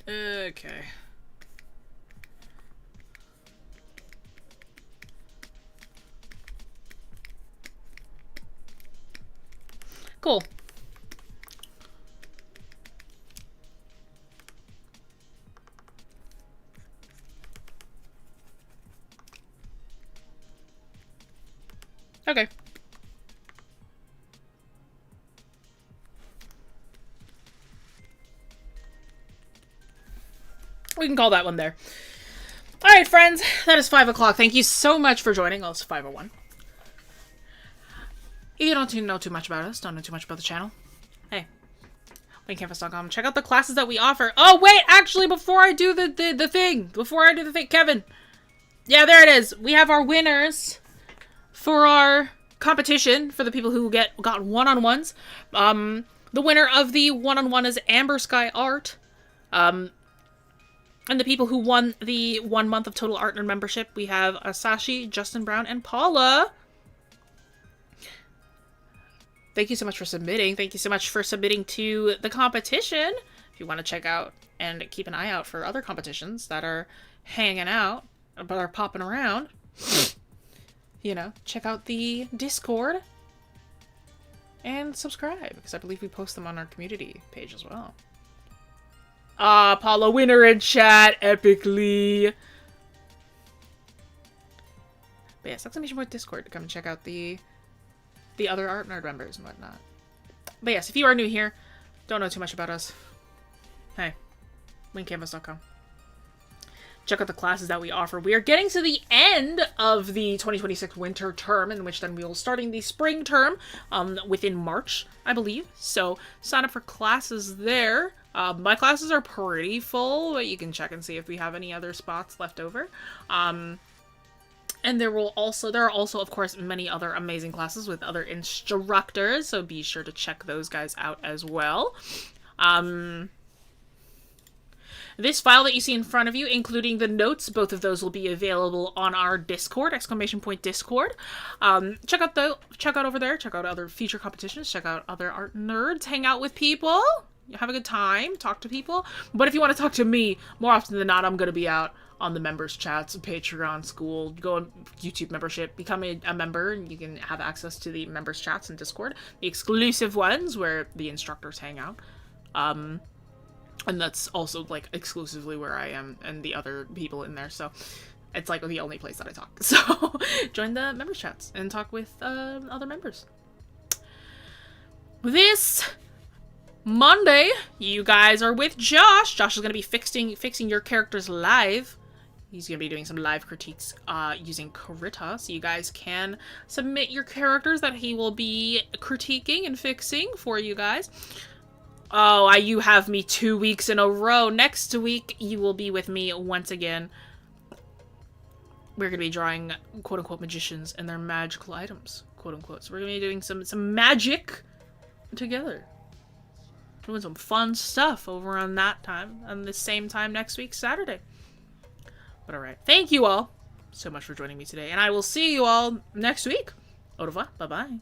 Okay. Cool. Okay. We can call that one there. Alright, friends. That is 5 o'clock. Thank you so much for joining. Oh, it's 5:01. If you don't know too much about us, don't know too much about the channel, hey, wingcanvas.com. Check out the classes that we offer. Oh, wait! Actually, before I do the thing, Kevin. Yeah, there it is. We have our winners for our competition for the people who got one-on-ones. The winner of the one-on-one is Amber Sky Art. And the people who won the 1 month of Total Art Nerd membership, we have Asashi, Justin Brown, and Paula. Thank you so much for submitting. Thank you so much for submitting to the competition. If you want to check out and keep an eye out for other competitions that are hanging out, but are popping around, you know, check out the Discord and subscribe, because I believe we post them on our community page as well. Paula, winner in chat, epically. But yes, exclamation Discord to come and check out the other Art Nerd members and whatnot. But yes, if you are new here, don't know too much about us, hey, wingcanvas.com. Check out the classes that we offer. We are getting to the end of the 2026 winter term, in which then we will starting the spring term within March, I believe. So sign up for classes there. My classes are pretty full, but you can check and see if we have any other spots left over. And there are also, of course, many other amazing classes with other instructors, so be sure to check those guys out as well. This file that you see in front of you, including the notes, both of those will be available on our Discord, !Discord. Check out over there, check out other feature competitions, check out other art nerds, hang out with people, have a good time, talk to people. But if you want to talk to me, more often than not, I'm going to be out on the members chats, Patreon, school, go on YouTube membership, become a member, and you can have access to the members chats and Discord, the exclusive ones where the instructors hang out. And that's also, like, exclusively where I am and the other people in there, so it's, like, the only place that I talk. So, join the members chats and talk with other members. This Monday, you guys are with Josh. Josh is going to be fixing your characters live. He's going to be doing some live critiques using Krita, so you guys can submit your characters that he will be critiquing and fixing for you guys. Oh, you have me 2 weeks in a row. Next week, you will be with me once again. We're going to be drawing, quote-unquote, magicians and their magical items, quote-unquote. So we're going to be doing some magic together. Doing some fun stuff over on that time, on the same time next week, Saturday. But alright, thank you all so much for joining me today, and I will see you all next week. Au revoir, bye-bye.